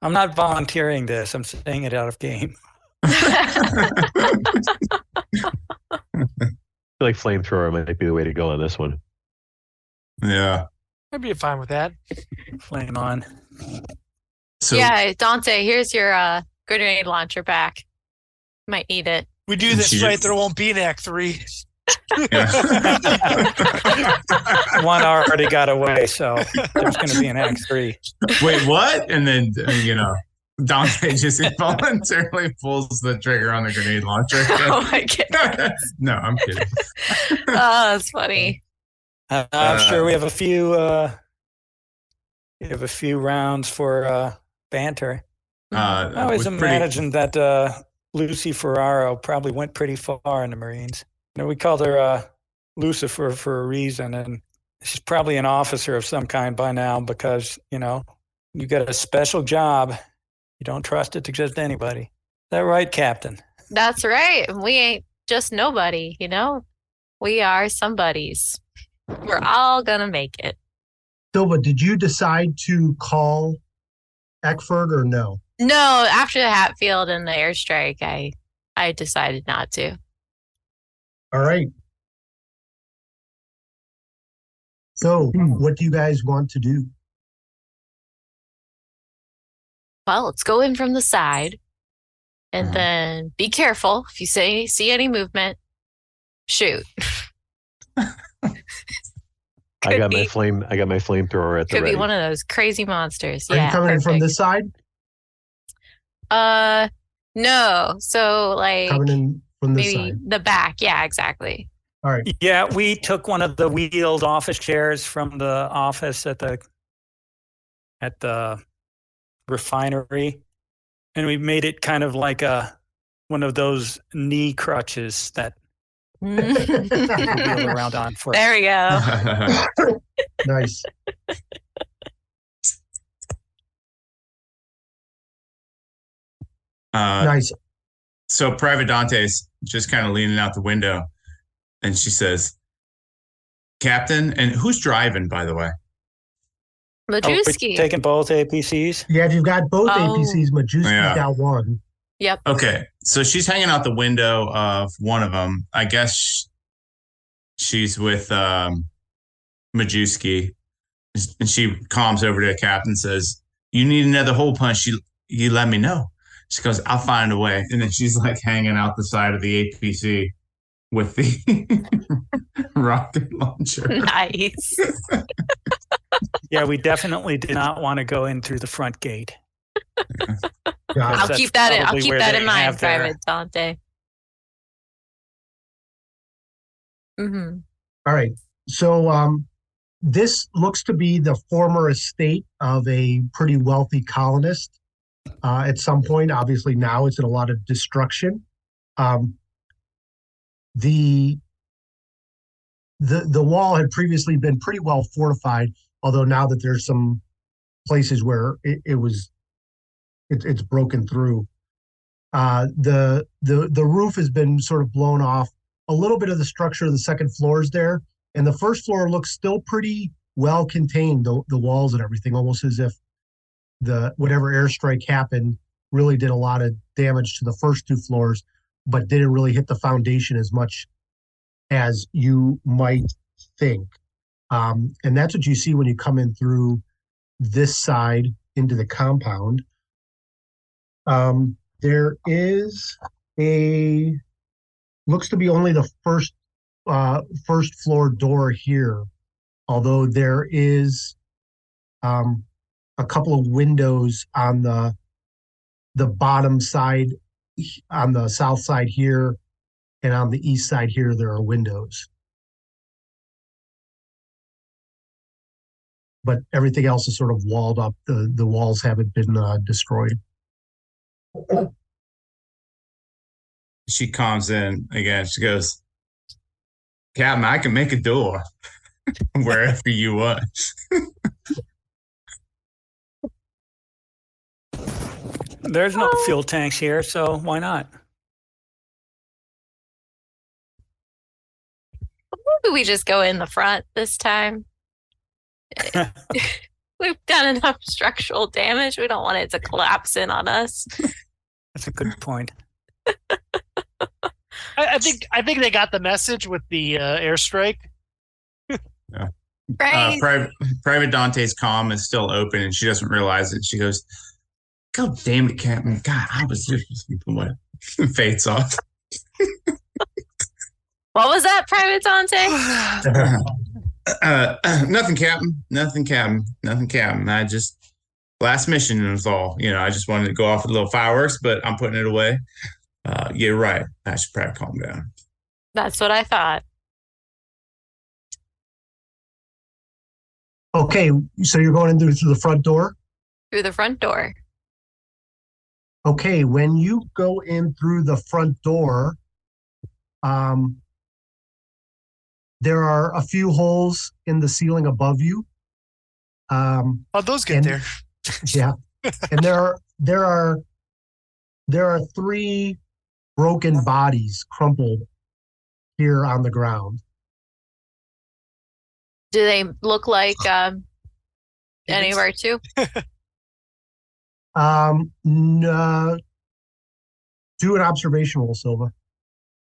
I'm not volunteering this. I'm saying it out of game. I feel like flamethrower might be the way to go on this one. Yeah. I'd be fine with that. Flame on. So Yeah, Dante, here's your grenade launcher back. Might need it. We do this She right, just- there won't be an Act 3. yeah. One already got away, so there's going to be an Act 3. Wait, what? And then Dante just involuntarily pulls the trigger on the grenade launcher. Oh my goodness. No, I'm kidding. Oh, that's funny. I'm sure we have a few rounds for banter. I always was pretty- imagined that Lucy Ferraro probably went pretty far in the Marines. You know, we called her Lucifer for a reason, and she's probably an officer of some kind by now because, you know, you got a special job. You don't trust it to just anybody. Is that right, Captain? That's right. We ain't just nobody, you know? We are somebodies. We're all gonna make it. Silva, did you decide to call Eckford or no? No, after the Hatfield and the airstrike, I decided not to. All right. So, what do you guys want to do? Well, let's go in from the side and Uh-huh. then be careful. If you see any movement, shoot. I got my be- flamethrower at the Could ready. be one of those crazy monsters. Are Yeah. you coming in from perfect. this side? No. So like Coming in from this maybe side. the back. Yeah, exactly. All right. Yeah, we took one of the wheeled office chairs from the office at the refinery, and we made it kind of like one of those knee crutches that you wheel around on for. There we go. Nice. Nice. So Private Dante's just kind of leaning out the window, and she says, "Captain, and who's driving, by the way?" Are we Majewski. taking both APCs? Yeah, if you've got both Oh. APCs, Majewski's Yeah. got one. Yep. Okay, so she's hanging out the window of one of them. I guess she's with Majewski, and she calms over to the captain and says, you need another hole punch, you let me know. She goes, I'll find a way. And then she's like hanging out the side of the APC with the rocket launcher. Nice. Yeah, we definitely did not want to go in through the front gate. I'll keep that in. I'll probably keep where that they in mind, have their- Private Dante. Mm-hmm. All right. So this looks to be the former estate of a pretty wealthy colonist. At some point, obviously now it's in a lot of destruction. The wall had previously been pretty well fortified, although now that there's some places where it's broken through. The roof has been sort of blown off. A little bit of the structure of the second floor is there, and the first floor looks still pretty well contained. The walls and everything, almost as if whatever airstrike happened really did a lot of damage to the first two floors, but didn't really hit the foundation as much as you might think. And that's what you see when you come in through this side into the compound. There is looks to be only the first floor door here, although there is a couple of windows on the bottom side, on the south side here, and on the east side here there are windows. But everything else is sort of walled up. The walls haven't been destroyed. She calms in again. She goes, Captain, I can make a door wherever you want. There's no fuel tanks here, so why not? Maybe we just go in the front this time. We've done enough structural damage. We don't want it to collapse in on us. That's a good point. I think they got the message with the airstrike. Yeah. Right. Private Dante's comm is still open, and she doesn't realize it. She goes, "God damn it, Captain! God, I was just what fades off." What was that, Private Dante? Nothing, Captain. Nothing, Captain. Nothing, Captain. I just last mission was all. I just wanted to go off with a little fireworks, but I'm putting it away. You're right. I should probably calm down. That's what I thought. Okay, so you're going in through the front door? Through the front door. Okay, when you go in through the front door, there are a few holes in the ceiling above you. How'd those get there? Yeah, and there are 3 broken bodies crumpled here on the ground. Do they look like any of our two? No, do an observation roll, Silva.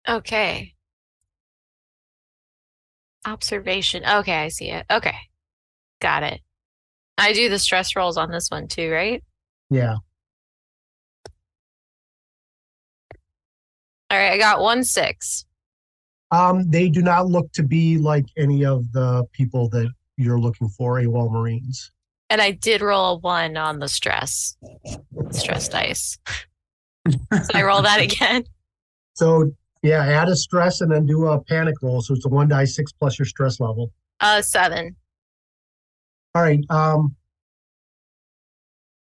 Okay. Observation. Okay, I see it. Okay. Got it. I do the stress rolls on this one too, right? Yeah. All right, I got 1 6. They do not look to be like any of the people that you're looking for, AWOL Marines. And I did roll a 1 on the stress dice. So I roll that again. So yeah, add a stress and then do a panic roll. So it's a 1d6 plus your stress level. 7. All right.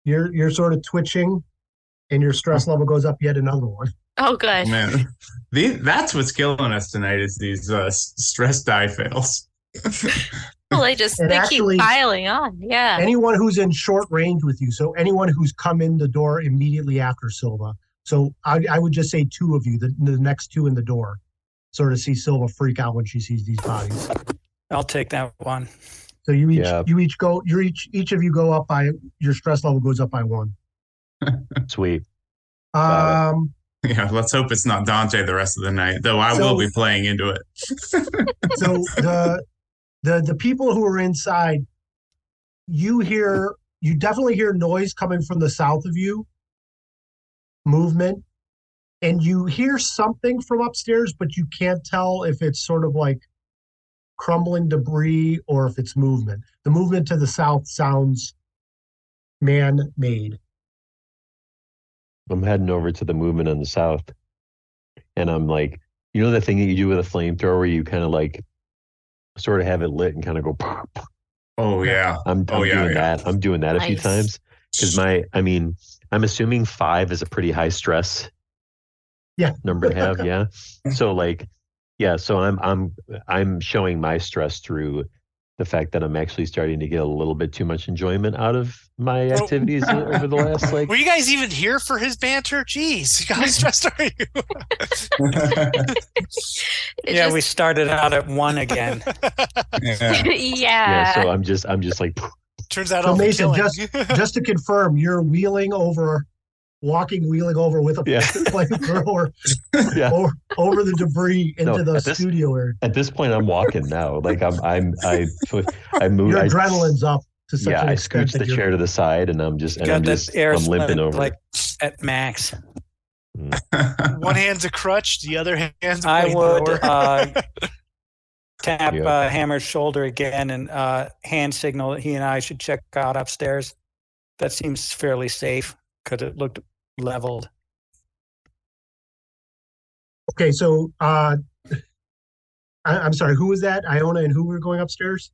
You're sort of twitching, and your stress level goes up yet another one. Oh, good. Man, that's what's killing us tonight is these stress die fails. Well, they actually, keep piling on. Yeah. Anyone who's in short range with you, so anyone who's come in the door immediately after Silva. So I would just say 2 of you, the next 2 in the door, sort of see Silva freak out when she sees these bodies. I'll take that one. So each of you go up by, your stress level goes up by 1. Sweet. Yeah, let's hope it's not Dante the rest of the night, though I will be playing into it. So the people who are inside, you hear you definitely hear noise coming from the south of you, movement, and you hear something from upstairs, but you can't tell if it's sort of like crumbling debris or if it's movement. The movement to the south sounds man-made. I'm heading over to the movement on the south, and I'm like, you know, the thing that you do with a flamethrower, where you kind of like sort of have it lit and kind of go. Oh yeah. I'm doing that. I'm doing that a few Nice. times because I'm assuming 5 is a pretty high stress number to have. Yeah. So like, yeah. So I'm showing my stress through the fact that I'm actually starting to get a little bit too much enjoyment out of my activities over the last like. Were you guys even here for his banter? Jeez, how stressed are you? We started out at 1 again. Yeah. Yeah. So I'm just like. Turns out, So all Mason, killing. just to confirm, you're wheeling over with a flamethrower over the debris into the studio area. At this point, I'm walking now. Like I move. Your adrenaline's up to such an I extent scooch the chair to the side, and I'm limping over. Like at max. One hand's a crutch, the other hand's a I would flamethrower. tap Hammer's shoulder again and hand signal that he and I should check out upstairs. That seems fairly safe because it looked leveled. Okay, so I'm sorry, who was that? Iona and who were going upstairs?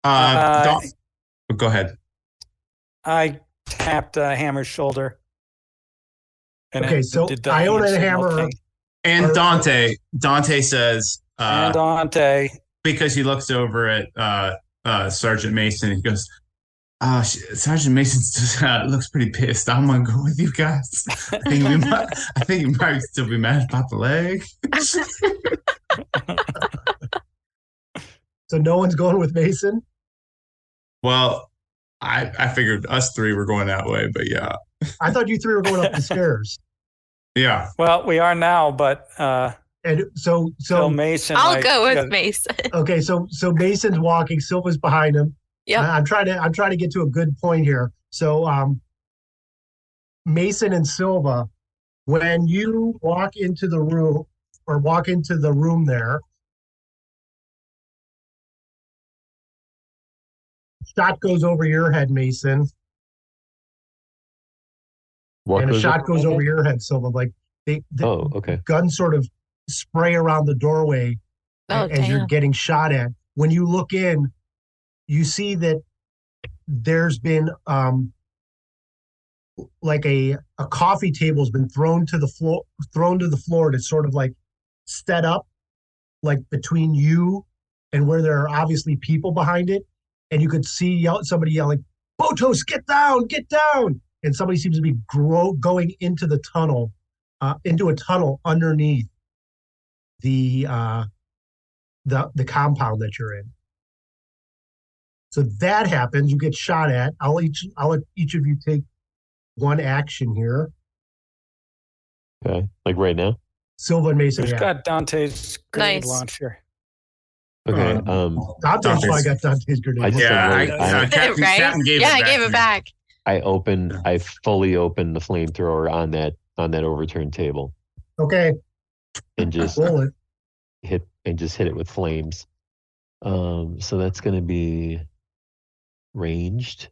Go ahead. I tapped Hammer's shoulder. Okay, so Iona and Hammer and Dante. Dante says, and Dante, because he looks over at Sergeant Mason, he goes, Sergeant Mason looks pretty pissed. I'm gonna go with you guys. I think he might still be mad about the leg. So no one's going with Mason? Well, I figured us 3 were going that way, but yeah. I thought you 3 were going up the stairs. Yeah. Well, we are now, but and so Mason. I'll go with Mason. Okay, so Mason's walking, Silva's behind him. Yeah. I'm trying to get to a good point here. So Mason and Silva, when you walk into the room there, shot goes over your head, Mason. And a shot goes over your head, Silva. Like the guns sort of spray around the doorway as you're getting shot at. When you look in, you see that there's been like a coffee table has been thrown to the floor to sort of like set up like between you and where there are obviously people behind it, and you could see somebody yelling, "Botos, get down, get down!" And somebody seems to be going into the tunnel, into a tunnel underneath the compound that you're in. So that happens. You get shot at. I'll let each of you take one action here. Okay, like right now. Silva and Mason. We've got Dante's grenade launcher. Okay. Dante's probably got Dante's grenade. Captain gave I gave it back. I fully opened the flamethrower on that overturned table. Okay. And just roll it. hit it with flames. So that's gonna be ranged.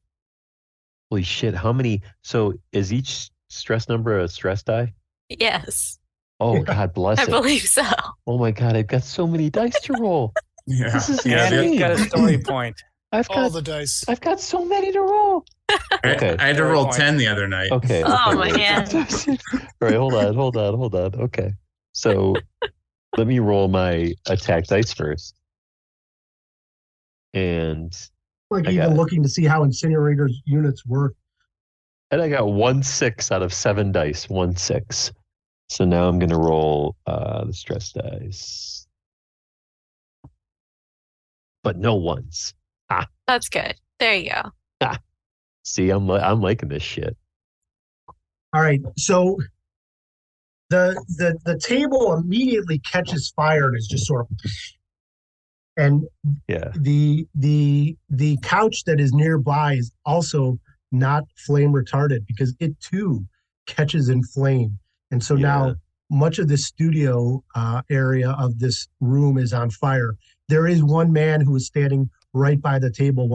Holy shit! How many? So is each stress number a stress die? Yes. Oh God bless I it! believe so. Oh my God! I've got so many dice to roll. Yeah. This is And insane. we've got a story point. I've All got the dice. I've got so many to roll. Okay. I had to roll 10 the other night. Okay. Oh my God. All right, hold on. Okay. So let me roll my attack dice first. And Like even looking to see how incinerators units work. And I got 1 6 out of 7 dice. 1 6. So now I'm gonna roll the stress dice. But no ones. That's good. There you go. See, I'm liking this shit. All right, so the table immediately catches fire and is just sort of, and Yeah. the couch that is nearby is also not flame retarded because it too catches in flame. And so now much of the studio area of this room is on fire. There is one man who is standing right by the table,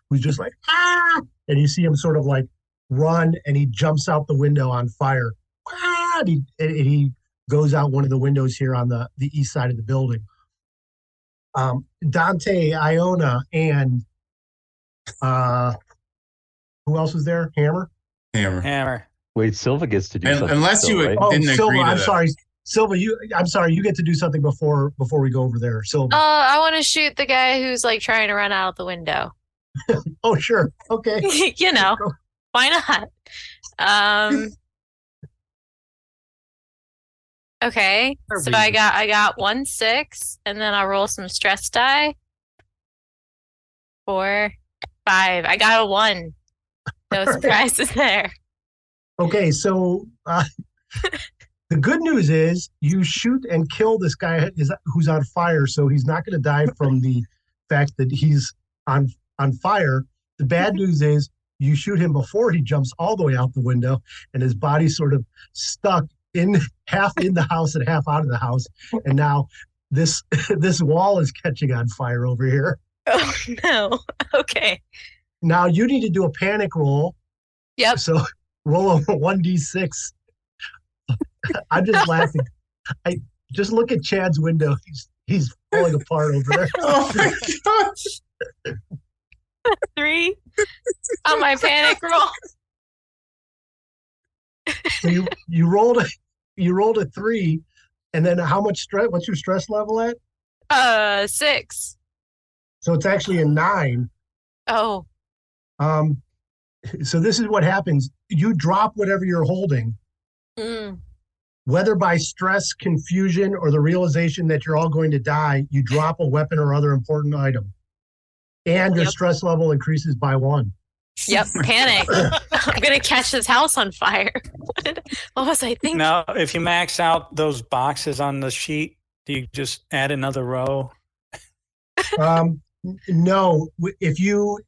who's just like, ah! And you see him sort of like run, and he jumps out the window on fire. Ah! And he goes out one of the windows here on the east side of the building. Dante, Iona, and who else was there? Hammer. Wait, Silva gets to do something. Unless still, you right? didn't Silva, agree to I'm that. sorry. Silva, you get to do something before we go over there. Silva. I want to shoot the guy who's like trying to run out the window. Oh, sure. Okay. You know, why not? Okay. So I got 1 6, and then I'll roll some stress die. 4, 5. I got a 1. No surprises there. Okay, so the good news is you shoot and kill this guy who's on fire, so he's not going to die from the fact that he's on fire. The bad news is you shoot him before he jumps all the way out the window, and his body's sort of stuck half in the house and half out of the house. And now this wall is catching on fire over here. Oh no. Okay. Now you need to do a panic roll. Yep. So roll a 1d6. I'm just laughing. I just look at Chad's window. He's falling apart over there. Oh my gosh. 3 on my panic roll. So you rolled a 3, and then how much stress? What's your stress level at? 6. So it's actually a 9. Oh. So this is what happens. You drop whatever you're holding, whether by stress, confusion, or the realization that you're all going to die. You drop a weapon or other important item, and your stress level increases by 1. Yep, panic. I'm gonna catch this house on fire. What was I thinking? Now, if you max out those boxes on the sheet, do you just add another row? No, if you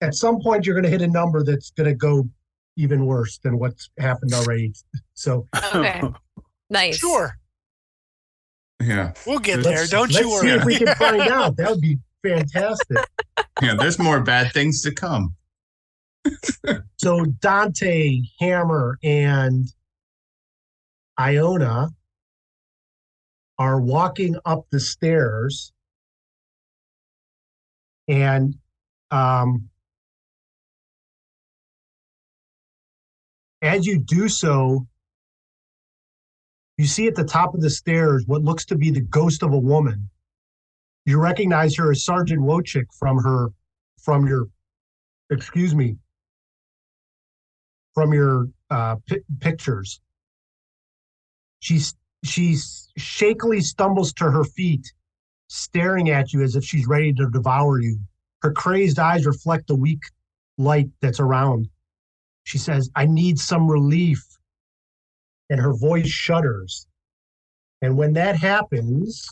at some point you're going to hit a number that's going to go even worse than what's happened already. So Okay, nice. Sure. Yeah. We'll get there. Don't you let's see worry. if we can find out. That would be fantastic. Yeah, there's more bad things to come. So Dante, Hammer, and Iona are walking up the stairs, and as you do so, you see at the top of the stairs what looks to be the ghost of a woman. You recognize her as Sergeant Wojcik from your pictures. She shakily stumbles to her feet, staring at you as if she's ready to devour you. Her crazed eyes reflect the weak light that's around. She says, "I need some relief." And her voice shudders. And when that happens,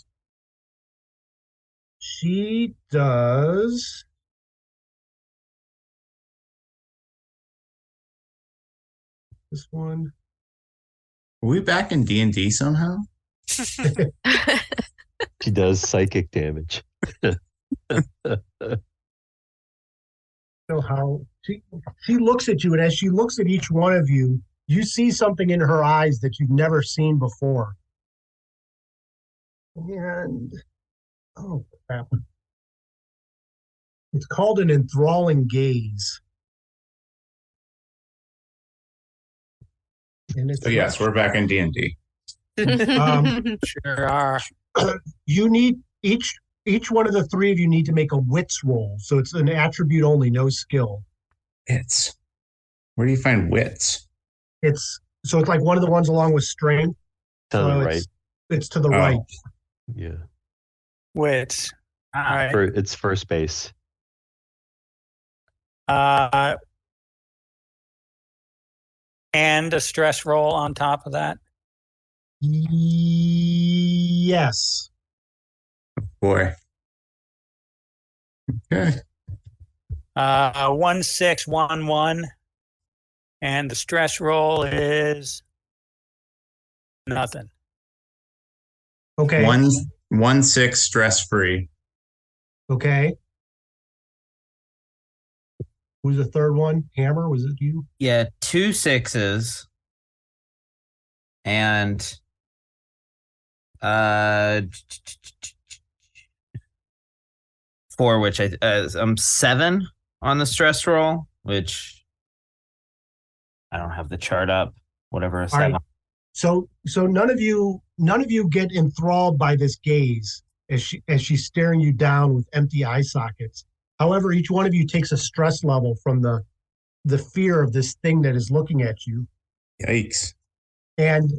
she does this one. Are we back in D&D somehow? She does psychic damage. Know how she looks at you, and as she looks at each one of you, you see something in her eyes that you've never seen before. And oh crap. It's called an enthralling gaze. And it's So yes, we're back in D&D. Sure are. You need each one of the three of you need to make a wits roll. So it's an attribute only, no skill. Wits. Where do you find wits? It's like one of the ones along with strength. To So the right. It's to the right. Yeah. Wits. All right. It's first base. And a stress roll on top of that. Yes. Boy. Okay. 1611. And the stress roll is nothing. Okay. 1-6 stress free. Okay. Who's the third one? Hammer? Was it you? Yeah, 2 6s. And 4, which I'm 7 on the stress roll, which I don't have the chart up. Whatever a 7. Right. So none of you get enthralled by this gaze as she's staring you down with empty eye sockets. However, each one of you takes a stress level from the fear of this thing that is looking at you. Yikes. And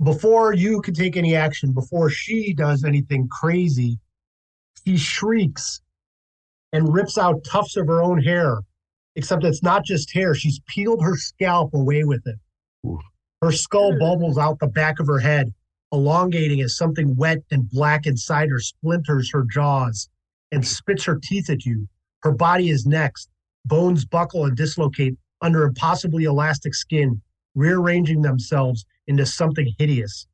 before you can take any action, before she does anything crazy, she shrieks and rips out tufts of her own hair. Except it's not just hair. She's peeled her scalp away with it. Ooh. Her skull bubbles out the back of her head, elongating as something wet and black inside her splinters her jaws and spits her teeth at you. Her body is next. Bones buckle and dislocate under impossibly elastic skin, rearranging themselves into something hideous.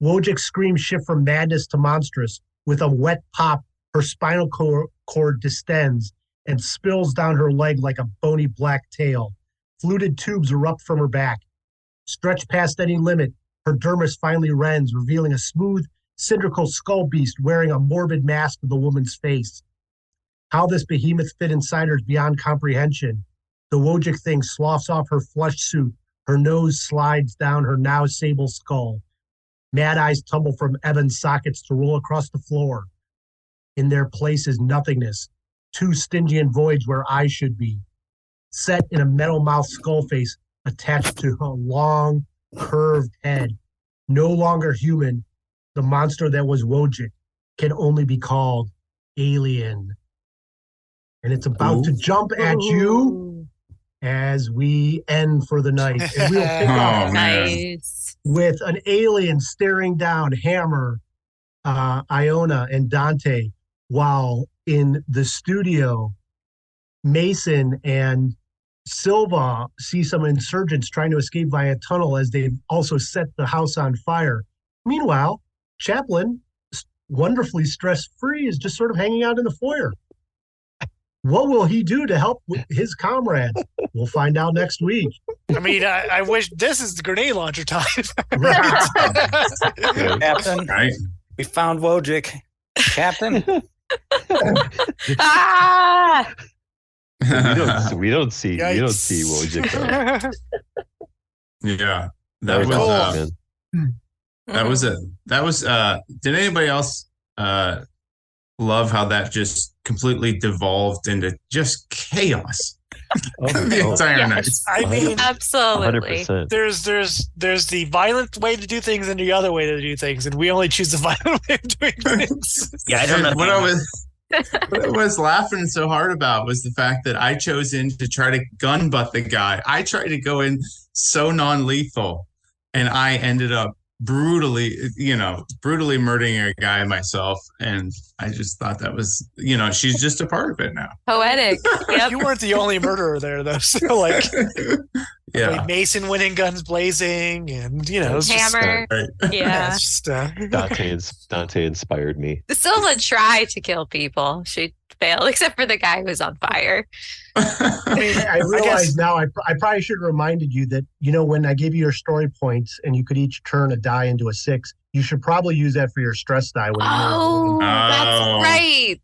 Wojcik's screams shift from madness to monstrous. With a wet pop, her spinal cord distends and spills down her leg like a bony black tail. Fluted tubes erupt from her back. Stretched past any limit, her dermis finally rends, revealing a smooth, cylindrical skull beast wearing a morbid mask of the woman's face. How this behemoth fit inside her is beyond comprehension. The Wojcik thing sloughs off her flesh suit. Her nose slides down her now sable skull. Mad eyes tumble from ebon sockets to roll across the floor. In their place is nothingness, 2 Stygian voids where eyes should be, set in a metal mouth skull face attached to a long, curved head. No longer human, the monster that was Wojcik can only be called Alien. And it's about to jump at you as we end for the night. And we'll pick up Nice. with an alien staring down Hammer, Iona, and Dante, while in the studio, Mason and Silva see some insurgents trying to escape via tunnel as they've also set the house on fire. Meanwhile, Chaplin, wonderfully stress-free, is just sort of hanging out in the foyer. What will he do to help his comrade? We'll find out next week. I mean, I wish this is the grenade launcher time. Captain, Right. we found Wojcik. Captain, Ah! We don't see Wojcik though. Yeah. That was Cool. awesome, man. That was it. That was did anybody else love how that just completely devolved into just chaos the entire night? Yes. I mean, Absolutely. 100%. there's the violent way to do things and the other way to do things, and we only choose the violent way of doing things. Yeah, I don't know. What I was laughing so hard about was the fact that I chose in to try to gun butt the guy. I tried to go in so non-lethal, and I ended up brutally murdering a guy myself. And I just thought that was, she's just a part of it now. Poetic. Yep. You weren't the only murderer there, though. So, like Yeah. Mason went in guns blazing, and it was Hammer. Right. Yeah. Just, Dante inspired me. Silva tried to kill people. She failed, except for the guy who was on fire. I realize now I probably should have reminded you that, when I gave you your story points and you could each turn a die into a 6, you should probably use that for your stress die. When Oh, that's Oh. right.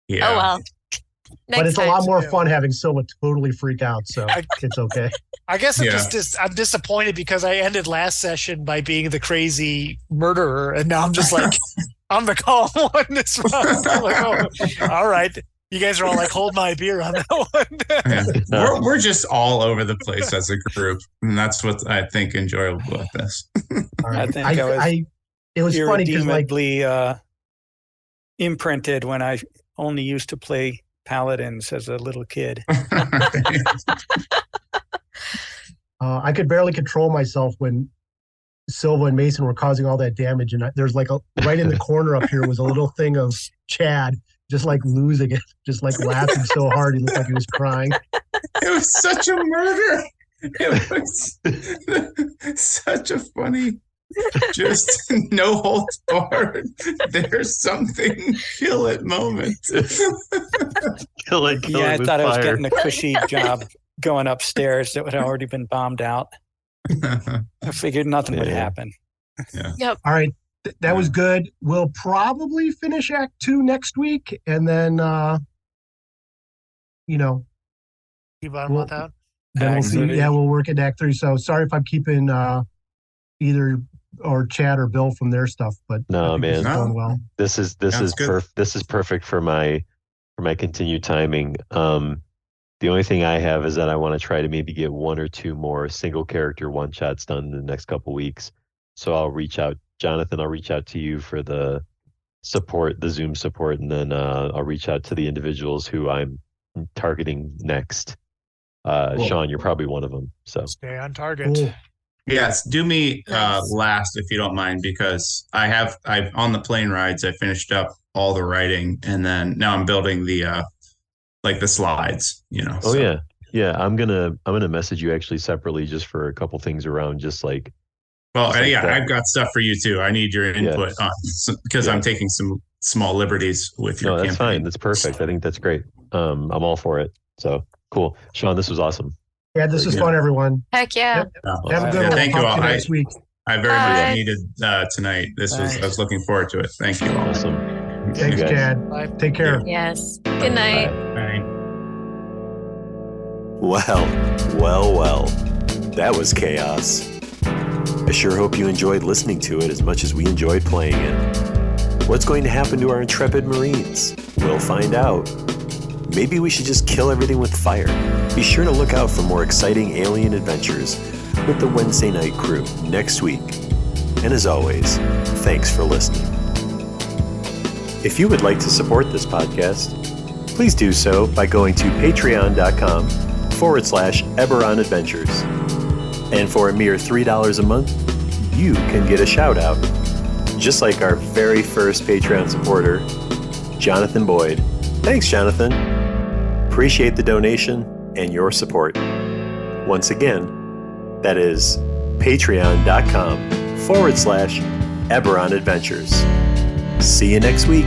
Yeah. Oh, well. But it's a lot more yeah. fun having Silva totally freak out, so it's okay. I guess Yeah. I'm disappointed because I ended last session by being the crazy murderer, and now I'm just like, I'm the calm one this round. I'm like, oh, all right. You guys are all like, hold my beer on that one. Yeah. We're just all over the place as a group, and that's what I think enjoyable about this. All right. I think I was it was funny because irredeemably imprinted when I only used to play paladins as a little kid. I could barely control myself when Silva and Mason were causing all that damage, and there's like right in the corner up here was a little thing of Chad just like losing it, just like laughing so hard he looked like he was crying. It was such a murder. It was such a funny, just no holds barred. There's something, kill it moment. Kill it I with thought I was fire. getting a cushy job going upstairs that would already been bombed out. I figured nothing would Yeah. happen. Yep. All right. That was good. We'll probably finish Act 2 next week. And then, Keep on with that. then we'll Act see. 3. Yeah, we'll work at Act 3. So sorry if I'm keeping either or Chad or Bill from their stuff, but No, I think this man. is going well. This is Sounds good. this is perfect for my continued timing. The only thing I have is that I want to try to maybe get one or two more single character one shots done in the next couple weeks. So I'll reach out, Jonathan. I'll reach out to you for the support, the Zoom support, and then I'll reach out to the individuals who I'm targeting next. Cool. Sean, you're probably one of them. So Stay on target. Cool. Yes, do me Nice. last if you don't mind, because I on the plane rides I finished up all the writing, and then now I'm building the like the slides, Oh so. yeah. I'm gonna message you actually separately just for a couple things around just like Well, Just like yeah, that. I've got stuff for you too. I need your input on because Yeah. I'm taking some small liberties with your no, that's campaign. fine. That's perfect. I think that's great. I'm all for it. So cool. Sean, this was awesome. Yeah, this was Yeah. fun, everyone. Heck yeah. Yep. Oh, Have a good yeah, one. thank you Talk all. to you next week. I very Bye. much needed tonight. I Thanks. was looking forward to it. Thank you all. Awesome. Thanks, You guys. Chad. Bye. Take care. Yes. Good night. Bye. Well. That was chaos. I sure hope you enjoyed listening to it as much as we enjoyed playing it. What's going to happen to our intrepid Marines? We'll find out. Maybe we should just kill everything with fire. Be sure to look out for more exciting alien adventures with the Wednesday Night Crew next week. And as always, thanks for listening. If you would like to support this podcast, please do so by going to patreon.com/Eberron Adventures. And for a mere $3 a month, you can get a shout out. Just like our very first Patreon supporter, Jonathan Boyd. Thanks, Jonathan. Appreciate the donation and your support. Once again, that is patreon.com/Eberron Adventures. See you next week.